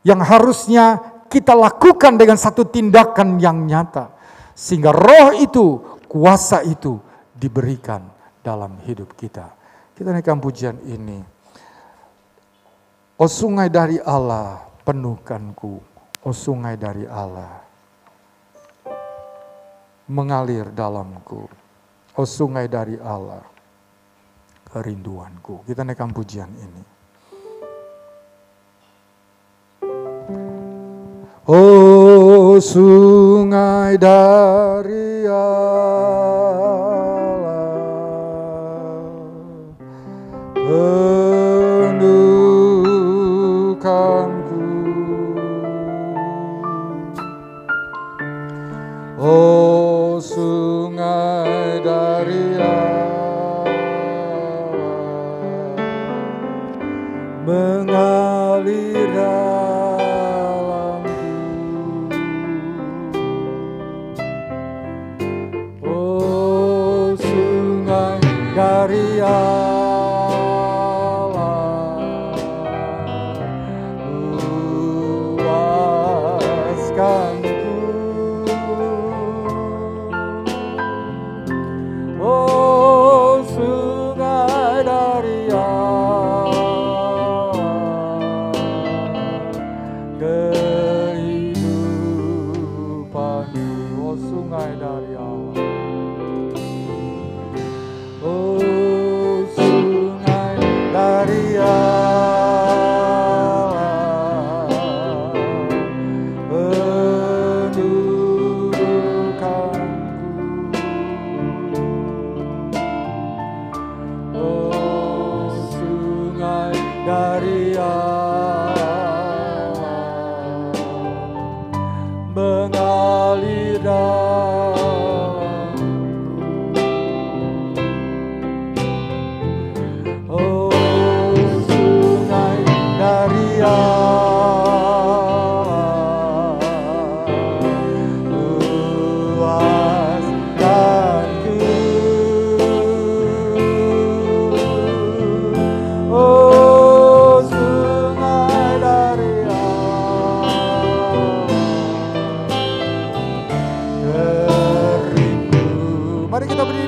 Yang harusnya kita lakukan dengan satu tindakan yang nyata. Sehingga roh itu, kuasa itu diberikan dalam hidup kita. Kita naikkan pujian ini. O sungai dari Allah, penuhkanku. O sungai dari Allah, mengalir dalamku. O sungai dari Allah, kerinduanku. Kita naikkan pujian ini. Oh sungai dari Allah, penuhkanku. Oh sungai dari Allah, mengalir dari Allah, luaskanku. Oh sungai dari Allah, kehidupanku. Oh sungai dari Allah. Oh sungai dari Allah, penuhkanku. Oh sungai dari Allah, mengalir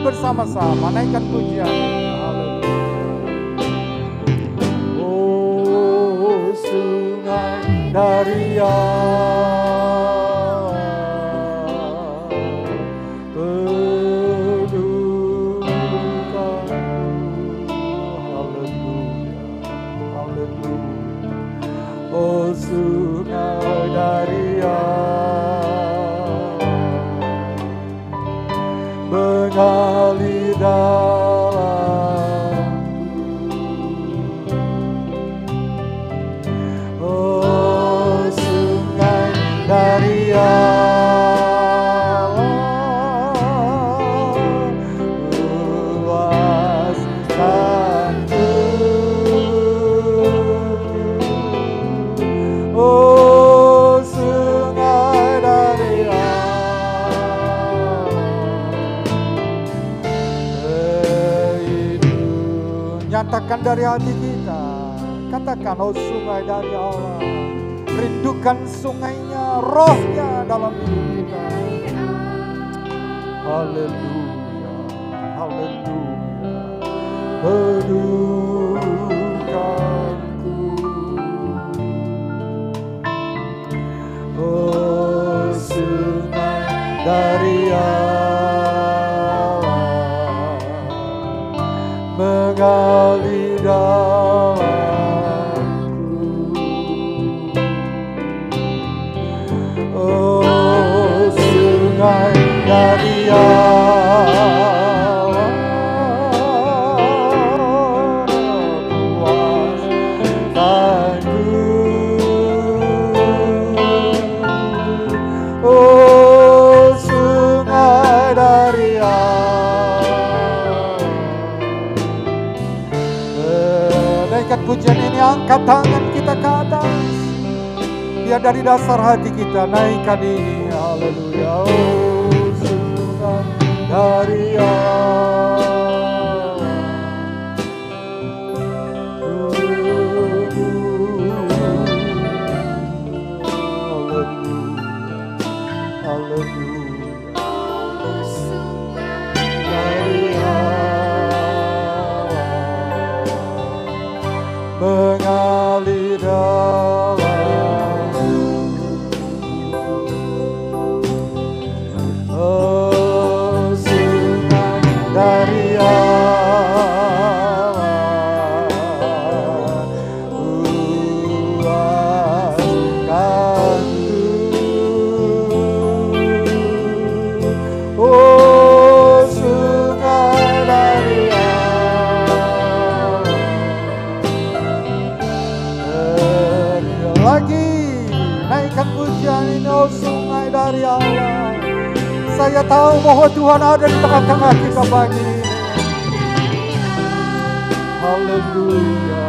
bersama-sama naikkan pujian. Oh sungai dari Allah, penuhkanku. Haleluya, haleluya. Oh sungai dari Allah, mengalir dalamku. Oh sungai dari Katakan dari hati kita, katakan, oh sungai dari Allah, rindukan sungainya, rohnya dalam hidup kita. Haleluya, haleluya. Pedukanku, oh sungai dari Allah, mengalir dalamku. Oh sungai dari Allah, puaskanku. Oh sungai dari Allah. Naikkan pujian ini, angkat tangan kita ke atas. Biar dari dasar hati kita naikkan ini. Haleluya. Oh sungai dari Allah. Haleluya. Haleluya. Dari Allah mengalir dalam. Oh sungai dari Allah, puaskanku. Oh sungai dari Allah. Lagi naikkan pujian ini, oh sungai dari Allah. Saya tahu bahwa Tuhan ada di tengah-tengah kita pagi ini. Haleluya,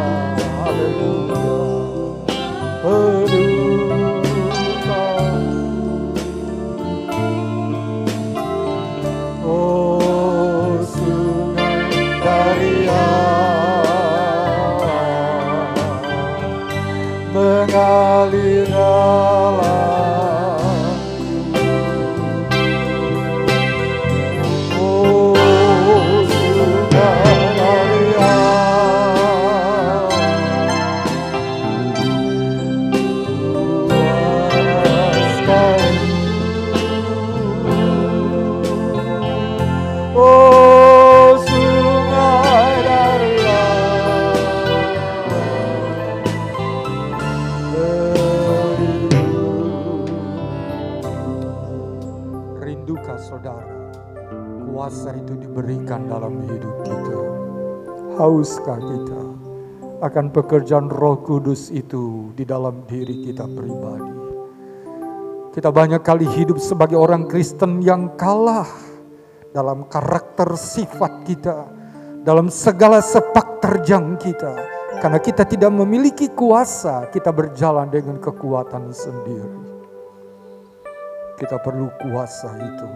haleluya. Pedukan. Oh sungai dari Allah, mengalir dalam. Kuasa itu diberikan dalam hidup kita. Hauskah kita akan pekerjaan Roh Kudus itu di dalam diri kita pribadi? Kita banyak kali hidup sebagai orang Kristen yang kalah dalam karakter sifat kita, dalam segala sepak terjang kita. Karena kita tidak memiliki kuasa, kita berjalan dengan kekuatan sendiri. Kita perlu kuasa itu.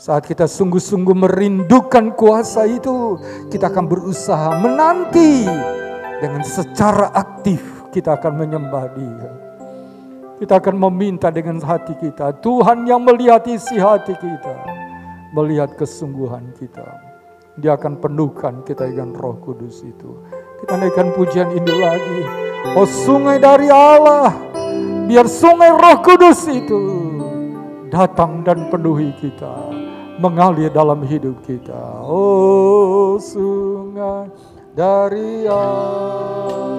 Saat kita sungguh-sungguh merindukan kuasa itu, kita akan berusaha menanti dengan secara aktif. Kita akan menyembah Dia. Kita akan meminta dengan hati kita. Tuhan yang melihat isi hati kita, melihat kesungguhan kita, Dia akan penuhkan kita dengan Roh Kudus itu. Kita naikkan pujian ini lagi. Oh sungai dari Allah, biar sungai Roh Kudus itu datang dan penuhi kita, mengalir dalam hidup kita. Oh sungai dari Allah,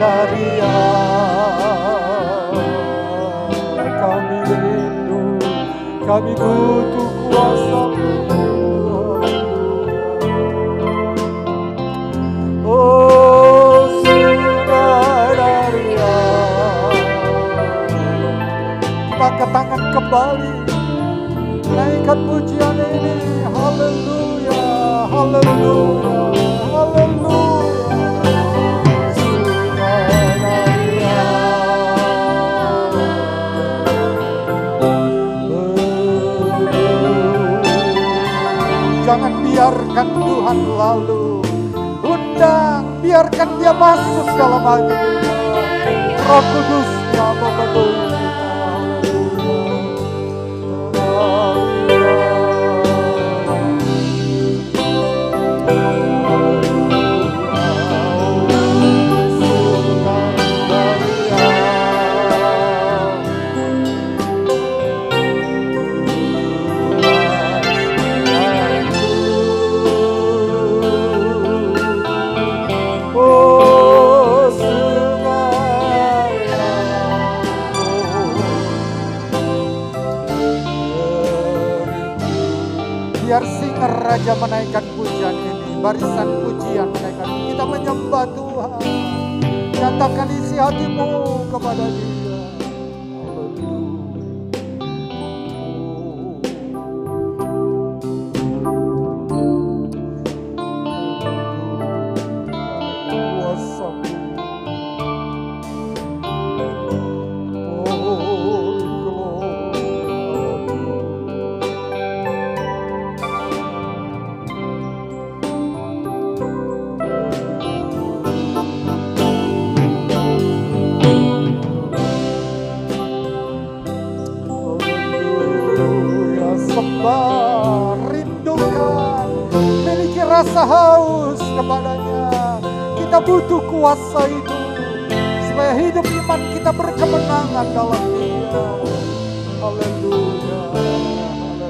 dari Allah. Jangan biarkan Tuhan lalu. Undang, biarkan dia masuk dalam hati kita. Roh Kudus-Nya memenuhi kita. Biar singer Raja menaikkan pujian ini, barisan pujian menaikkan. Kita menyembah Tuhan. Nyatakan isi hatimu kepada Dia. Rasa haus kepadanya. Kita butuh kuasa itu supaya hidup iman kita berkemenangan dalam Dia. Haleluya, haleluya.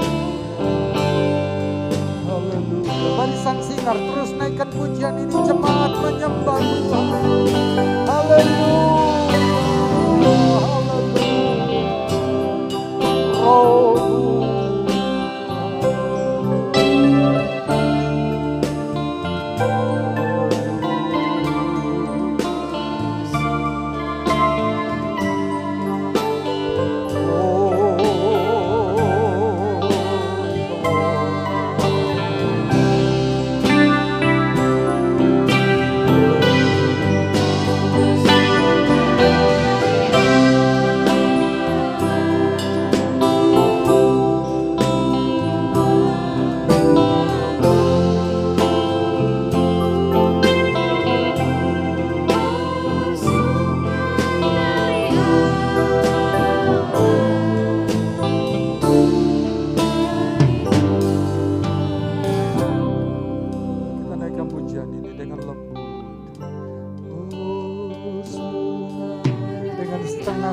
Barisan sinar terus naikkan pujian ini, jemaat menyembah Tuhan. Haleluya, haleluya.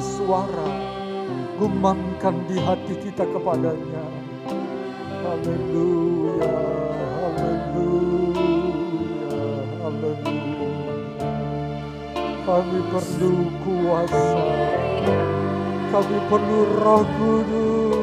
Suara gumamkan di hati kita kepadanya. Haleluya, haleluya, haleluya. Kami perlu kuasa, kami perlu Roh Kudus.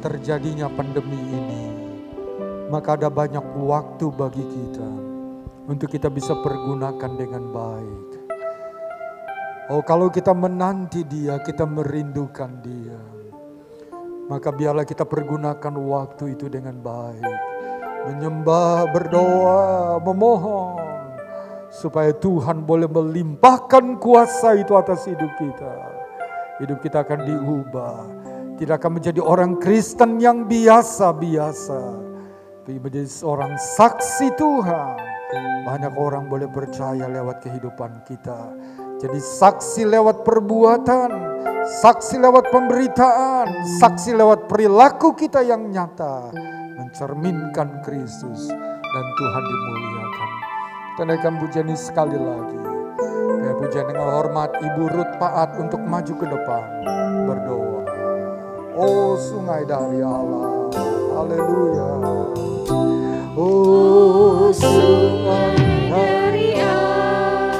Terjadinya pandemi ini, maka ada banyak waktu bagi kita untuk kita bisa pergunakan dengan baik. Oh, kalau kita menanti Dia, kita merindukan Dia, maka biarlah kita pergunakan waktu itu dengan baik. Menyembah, berdoa, memohon supaya Tuhan boleh melimpahkan kuasa itu atas hidup kita. Hidup kita akan diubah. Tidak akan menjadi orang Kristen yang biasa-biasa, tapi menjadi seorang saksi Tuhan. Banyak orang boleh percaya lewat kehidupan kita. Jadi saksi lewat perbuatan, saksi lewat pemberitaan, saksi lewat perilaku kita yang nyata, mencerminkan Kristus dan Tuhan dimuliakan. Kita naikkan pujian ini sekali lagi. Pujian dengan hormat Ibu Ruth Paat untuk maju ke depan berdoa. Oh, sungai dari Allah, haleluya. Oh, sungai dari Allah,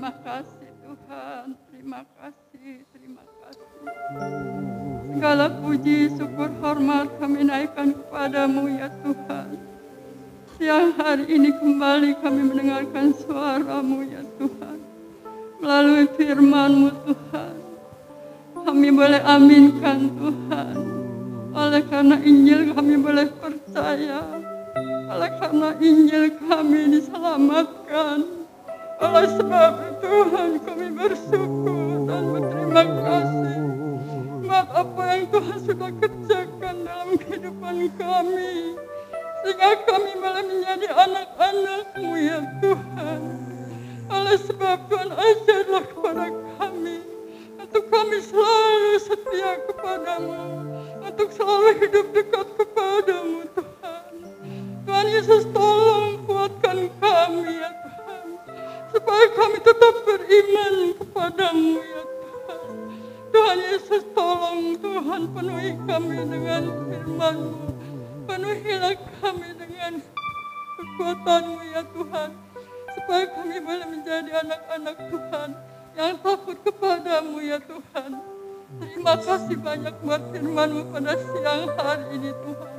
Terima kasih Tuhan, terima kasih, terima kasih. Segala puji, syukur, hormat kami naikkan kepadamu ya Tuhan. Siang hari ini kembali kami mendengarkan suara-Mu ya Tuhan. Melalui firman-Mu Tuhan, kami boleh aminkan Tuhan. Oleh karena Injil kami boleh percaya. Oleh karena Injil kami diselamatkan. Oleh sebab itu Tuhan kami bersyukur dan berterima kasih buat apa yang Tuhan sudah kerjakan dalam kehidupan kami. Sehingga kami boleh menjadi anak-anak-Mu ya Tuhan. Oleh sebab Tuhan ajarlah kepada kami untuk kami selalu setia kepadamu, untuk selalu hidup dekat kepadamu Tuhan. Tuhan Yesus tolong kuatkan kami ya Tuhan, supaya kami tetap beriman kepadamu ya Tuhan. Tuhan Yesus tolong Tuhan penuhi kami dengan firman-Mu, penuhilah kami dengan kekuatan-Mu ya Tuhan, supaya kami boleh menjadi anak-anak Tuhan yang takut kepadamu ya Tuhan. Terima kasih banyak buat firman-Mu pada siang hari ini Tuhan.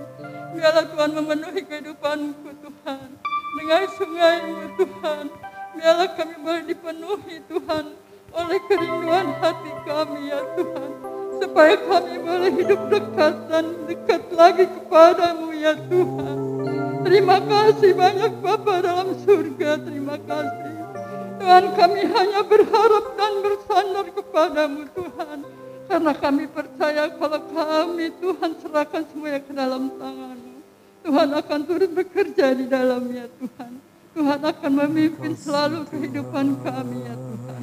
Biarlah Tuhan memenuhi kehidupanku Tuhan dengan sungai-Mu Tuhan. Biarlah kami boleh dipenuhi Tuhan oleh kerinduan hati kami ya Tuhan, supaya kami boleh hidup dekat dan dekat lagi kepadamu ya Tuhan. Terima kasih banyak Bapa dalam surga, terima kasih Tuhan. Kami hanya berharap dan bersandar kepadamu Tuhan, karena kami percaya kalau kami Tuhan serahkan semuanya ke dalam tangan-Mu, Tuhan akan turut bekerja di dalamnya Tuhan. Tuhan akan memimpin selalu kehidupan kami ya Tuhan.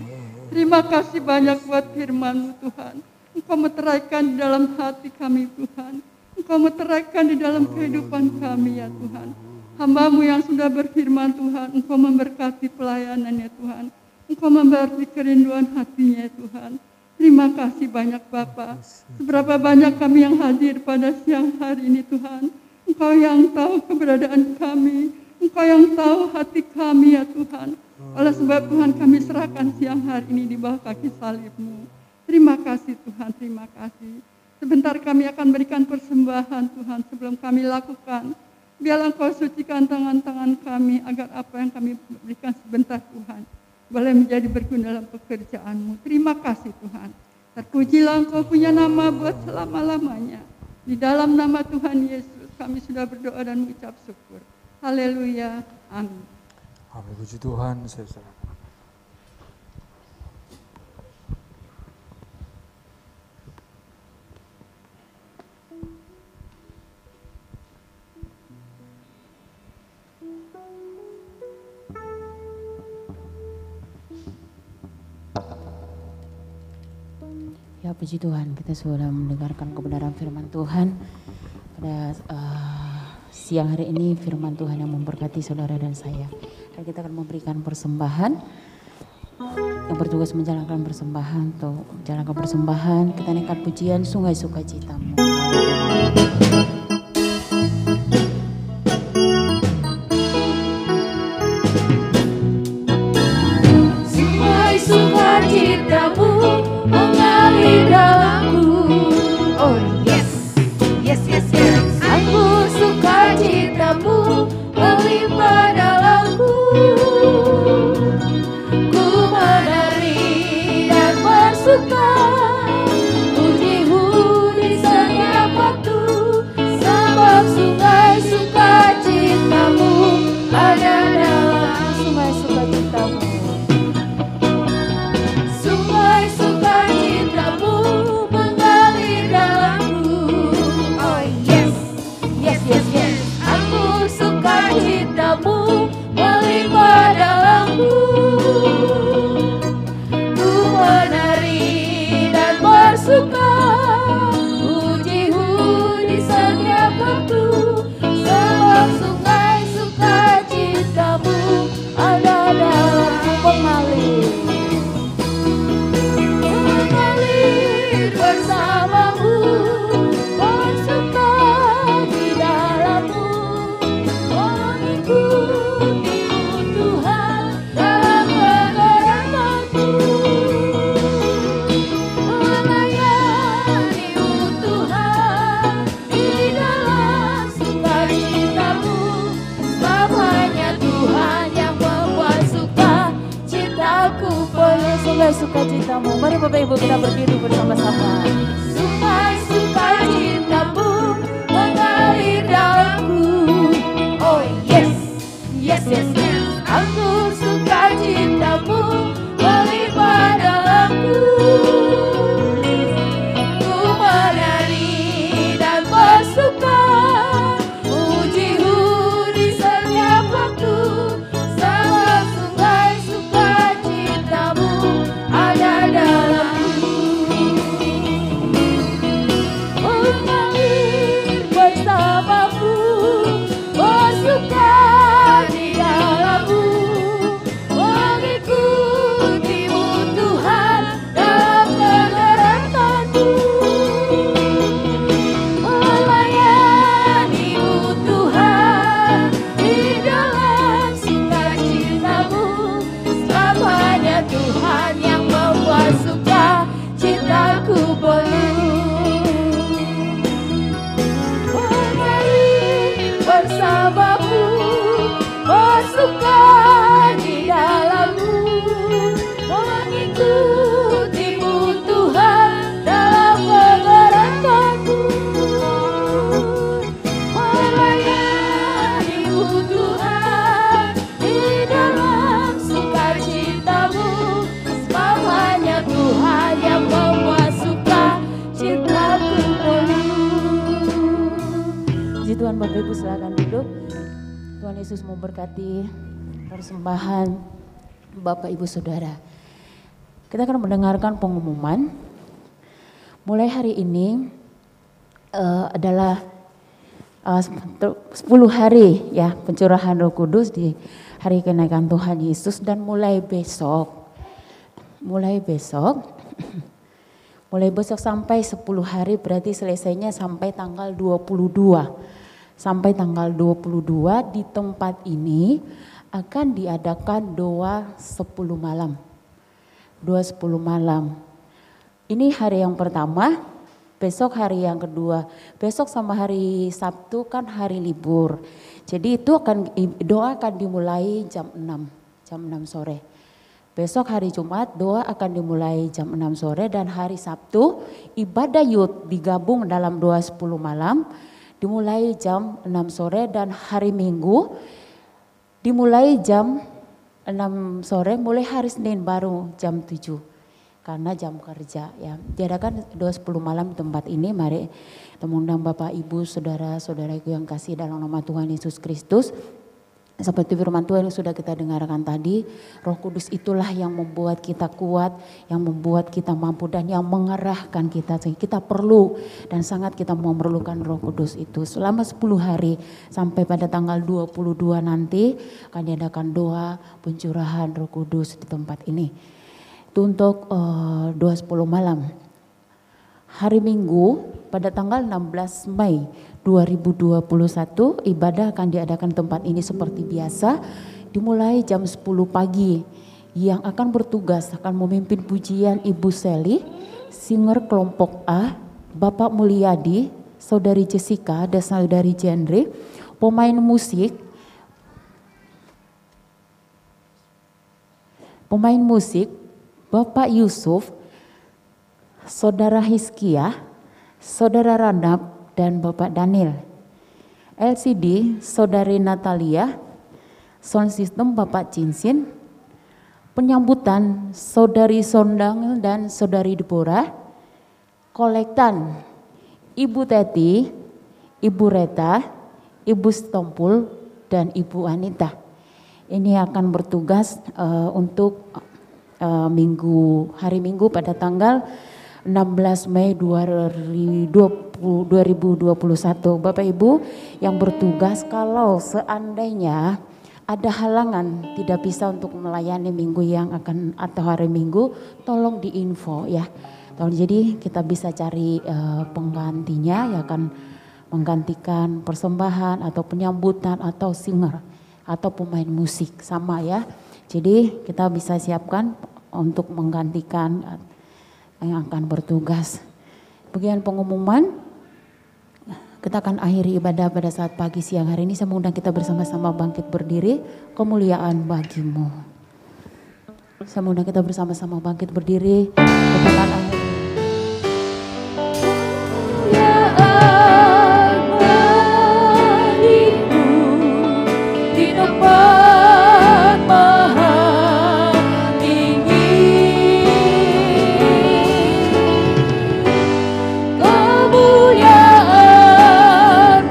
Terima kasih banyak buat firman-Mu Tuhan. Engkau meteraikan di dalam hati kami Tuhan. Engkau meteraikan di dalam kehidupan kami ya Tuhan. Hamba-Mu yang sudah berfirman Tuhan, Engkau memberkati pelayanannya Tuhan. Engkau memberkati kerinduan hatinya Tuhan. Terima kasih banyak Bapa. Seberapa banyak kami yang hadir pada siang hari ini Tuhan. Engkau yang tahu keberadaan kami. Engkau yang tahu hati kami ya Tuhan. Oleh sebab Tuhan kami serahkan siang hari ini di bawah kaki salib-Mu. Terima kasih Tuhan, terima kasih. Sebentar kami akan berikan persembahan Tuhan. Sebelum kami lakukan, biarlah Engkau sucikan tangan-tangan kami, agar apa yang kami berikan sebentar Tuhan boleh menjadi berguna dalam pekerjaan-Mu. Terima kasih Tuhan. Terpujilah Engkau punya nama buat selama-lamanya. Di dalam nama Tuhan Yesus kami sudah berdoa dan mengucap syukur. Haleluya, amin. Amin, puji Tuhan. Saya serahkan. Ya puji Tuhan, kita sudah mendengarkan kebenaran firman Tuhan. Pada siang hari ini firman Tuhan yang memberkati saudara dan saya. Dan kita akan memberikan persembahan. Yang bertugas menjalankan persembahan atau menjalankan persembahan, kita naikkan pujian Sungai Sukacita-Mu. Sungai sukacita-Mu mengalir dalamku. Oh yes, yes, yes, yes. Anggur sukacita-Mu melimpah dalamku. Ku menari dan bersuka, puji-Mu di setiap waktu. Sebab sungai sukacita-Mu ada dalam sungai sukacita-Mu. Sungai sukacita-Mu mengalir dalamku. Oh yes, yes, yes, yes. Anggur sukacita-Mu melimpah dalamku. Ku menari dan bersuka, puji-Mu di setiap waktu. Sebab sungai sukacita-Mu ada dalamku mengalir. Mengalir bersama-Mu, bersuka di dalam-Mu, mengikuti-Mu Tuhan dalam kegerakan sukacitamu. Mari Bapak Ibu kita berdiri bersama-sama. Sungai sukacitamu mengalir dalamku. Oh yes, yes, yes, yes. Anggur sukacitamu melimpah dalamku. Ku menari dan bersuka, pujimu di setiap waktu. Sama sungai sukacitamu ada dalamku. Mengalir bersamamu, bersuka di dalammu, mengikutimu Tuhan dalam kegerakanku, melayanimu Tuhan di dalam sukacitamu. Sebab hanya Tuhan yang membuat sukacitaku penuh. Mengalir bersamamu, bersuka di dalammu, mengikutimu Tuhan dalam kegerakanku, melayanimu Tuhan di dalam sukacitamu. Sebab hanya Tuhan yang membuat sukacitaku penuh. Puji Tuhan, Bapak Ibu silakan duduk. Tuhan Yesus memberkati persembahan Bapak Ibu Saudara. Kita akan mendengarkan pengumuman. Mulai hari ini adalah 10 hari ya pencurahan Roh Kudus di hari kenaikan Tuhan Yesus, dan mulai besok sampai 10 hari, berarti selesainya sampai tanggal 22. Sampai tanggal 22 di tempat ini akan diadakan doa 10 malam. Doa 10 malam. Ini hari yang pertama, besok hari yang kedua. Besok sama hari Sabtu kan hari libur. Jadi itu doa akan dimulai jam 6 sore. Besok hari Jumat doa akan dimulai jam 6 sore, dan hari Sabtu ibadah youth digabung dalam doa 10 malam dimulai jam 6 sore, dan hari Minggu dimulai jam 6 sore, mulai hari Senin baru jam 7 karena jam kerja ya. Diadakan doa 10 malam di tempat ini. Mari kita mengundang Bapak Ibu saudara-saudaraku yang kasih dalam nama Tuhan Yesus Kristus. Seperti firman Tuhan yang sudah kita dengarkan tadi, Roh Kudus itulah yang membuat kita kuat, yang membuat kita mampu, dan yang mengarahkan kita. Kita perlu dan sangat kita memerlukan Roh Kudus itu. Selama 10 hari sampai pada tanggal 22 nanti akan diadakan doa pencurahan Roh Kudus di tempat ini. Itu untuk doa 10 malam. Hari Minggu pada tanggal 16 Mei 2021 ibadah akan diadakan tempat ini seperti biasa, dimulai jam 10 pagi. Yang akan bertugas akan memimpin pujian Ibu Seli, singer kelompok A, Bapak Mulyadi, Saudari Jessica dan Saudari Jendre. Pemain musik Bapak Yusuf, Saudara Hizkia, Saudara Ranap, dan Bapak Daniel. LCD Saudari Natalia, sound system Bapak Cinsin, penyambutan Saudari Sondang dan Saudari Deborah, kolektan Ibu Teti, Ibu Reta, Ibu Stompul, dan Ibu Anita. Ini akan bertugas untuk hari Minggu pada tanggal 16 Mei 2021. Bapak Ibu yang bertugas, kalau seandainya ada halangan tidak bisa untuk melayani minggu yang akan atau hari Minggu, tolong diinfo ya. Jadi kita bisa cari penggantinya yang akan menggantikan persembahan atau penyambutan atau singer atau pemain musik sama ya. Jadi kita bisa siapkan untuk menggantikan yang akan bertugas. Bagian pengumuman, kita akan akhiri ibadah pada saat pagi siang hari ini. Saya mengundang kita bersama-sama bangkit berdiri, kemuliaan bagimu. Saya mengundang kita bersama-sama bangkit berdiri. Katakan amin. Di tempat maha tinggi, kemuliaan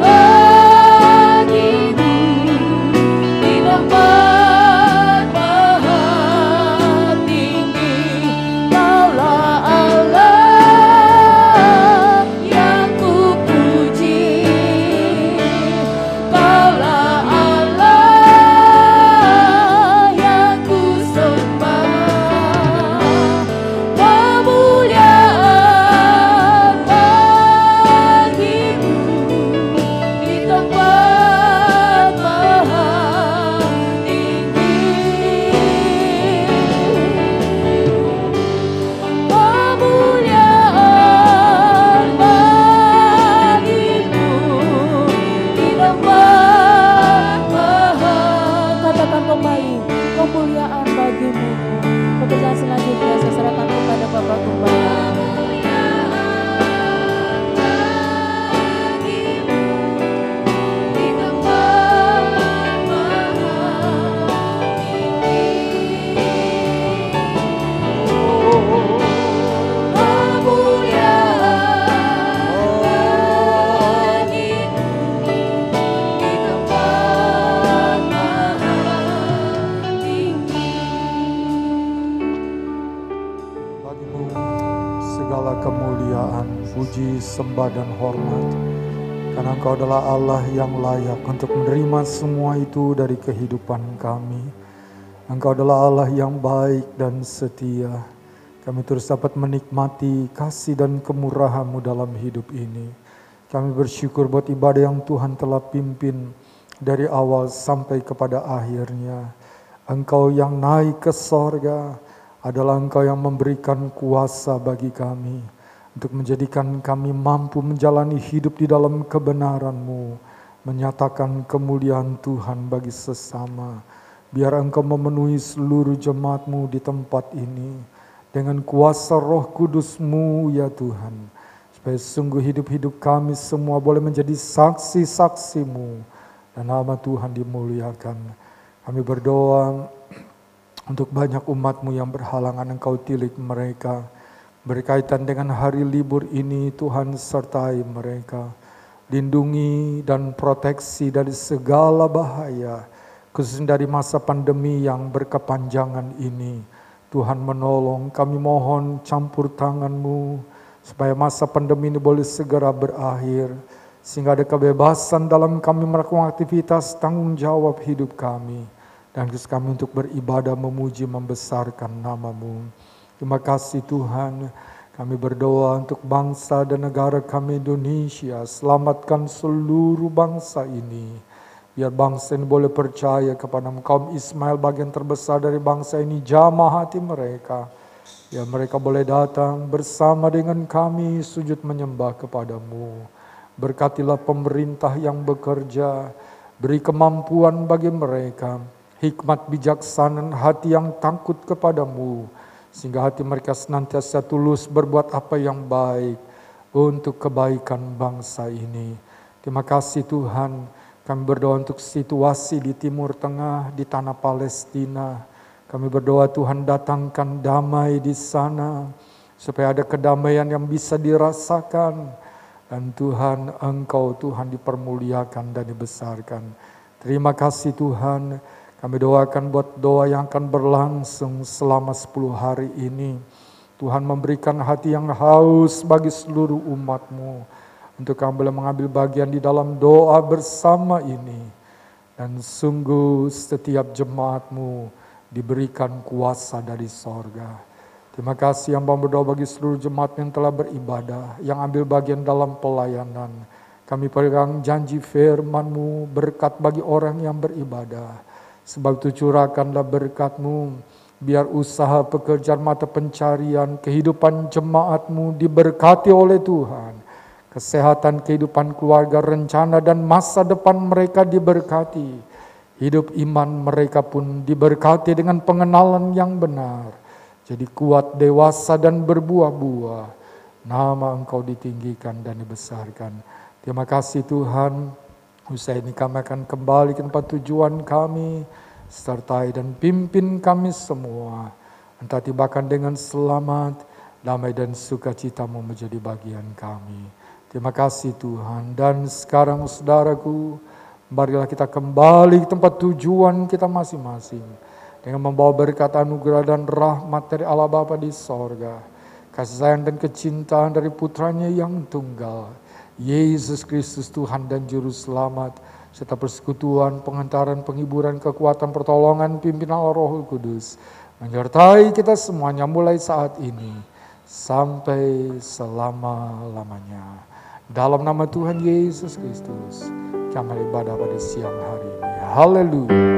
bagimu di tempat maha tinggi. Kaulah Allah yang kupuji, Kaulah Allah yang kusembah. Kemuliaan bagimu di tempat maha tinggi. Kemuliaan bagimu di tempat maha. Katakan kembali, kemuliaan bagimu. Pekerjaan selanjutnya saya serahkan kepada Bapak Gembala. Di tempat maha Bagimu segala kemuliaan, puji, sembah dan hormat. Karena Engkau adalah Allah yang layak untuk menerima semua itu dari kehidupan kami. Engkau adalah Allah yang baik dan setia. Kami terus dapat menikmati kasih dan kemurahan-Mu dalam hidup ini. Kami bersyukur buat ibadah yang Tuhan telah pimpin dari awal sampai kepada akhirnya. Engkau yang naik ke sorga adalah Engkau yang memberikan kuasa bagi kami untuk menjadikan kami mampu menjalani hidup di dalam kebenaran-Mu, menyatakan kemuliaan Tuhan bagi sesama. Biar Engkau memenuhi seluruh jemaat-Mu di tempat ini dengan kuasa Roh Kudus-Mu ya Tuhan, supaya sungguh hidup-hidup kami semua boleh menjadi saksi-saksi-Mu dan nama Tuhan dimuliakan. Kami berdoa untuk banyak umat-Mu yang berhalangan, Engkau tilik mereka. Berkaitan dengan hari libur ini, Tuhan sertai mereka. Lindungi dan proteksi dari segala bahaya, khususnya dari masa pandemi yang berkepanjangan ini. Tuhan menolong, kami mohon campur tangan-Mu, supaya masa pandemi ini boleh segera berakhir, sehingga ada kebebasan dalam kami melakukan aktivitas tanggung jawab hidup kami. Dan khusus kami untuk beribadah, memuji, membesarkan nama-Mu. Terima kasih Tuhan, kami berdoa untuk bangsa dan negara kami Indonesia. Selamatkan seluruh bangsa ini. Biar bangsa ini boleh percaya kepada kaum Ismail, bagian terbesar dari bangsa ini, jamah hati mereka. Ya mereka boleh datang bersama dengan kami sujud menyembah kepadamu. Berkatilah pemerintah yang bekerja, beri kemampuan bagi mereka, hikmat bijaksana, hati yang takut kepadamu, sehingga hati mereka senantiasa tulus berbuat apa yang baik untuk kebaikan bangsa ini. Terima kasih Tuhan, kami berdoa untuk situasi di Timur Tengah, di tanah Palestina. Kami berdoa Tuhan datangkan damai di sana, supaya ada kedamaian yang bisa dirasakan. Dan Tuhan, Engkau Tuhan dipermuliakan dan dibesarkan. Terima kasih Tuhan. Kami doakan buat doa yang akan berlangsung selama 10 hari ini. Tuhan memberikan hati yang haus bagi seluruh umat-Mu, untuk kami boleh mengambil bagian di dalam doa bersama ini. Dan sungguh setiap jemaat-Mu diberikan kuasa dari sorga. Terima kasih yang berdoa bagi seluruh jemaat yang telah beribadah, yang ambil bagian dalam pelayanan. Kami pegang janji firman-Mu, berkat bagi orang yang beribadah. Sebab itu curahkanlah berkat-Mu, biar usaha pekerjaan mata pencarian, kehidupan jemaat-Mu diberkati oleh Tuhan. Kesehatan kehidupan keluarga, rencana dan masa depan mereka diberkati. Hidup iman mereka pun diberkati dengan pengenalan yang benar. Jadi kuat, dewasa dan berbuah-buah. Nama Engkau ditinggikan dan dibesarkan. Terima kasih Tuhan. Usai ini kami akan kembali ke tempat tujuan kami. Sertai dan pimpin kami semua. Entah tibakan dengan selamat, damai dan sukacita-Mu menjadi bagian kami. Terima kasih Tuhan. Dan sekarang saudaraku, marilah kita kembali ke tempat tujuan kita masing-masing. Dengan membawa berkat anugerah dan rahmat dari Allah Bapa di sorga. Kasih sayang dan kecintaan dari putranya yang tunggal. Yesus Kristus Tuhan dan Juru Selamat. Serta persekutuan, pengantaran, penghiburan, kekuatan, pertolongan, pimpinan Roh Kudus. Menyertai kita semuanya mulai saat ini. Sampai selama-lamanya. Dalam nama Tuhan Yesus Kristus. Kami ibadah pada siang hari ini. Haleluya.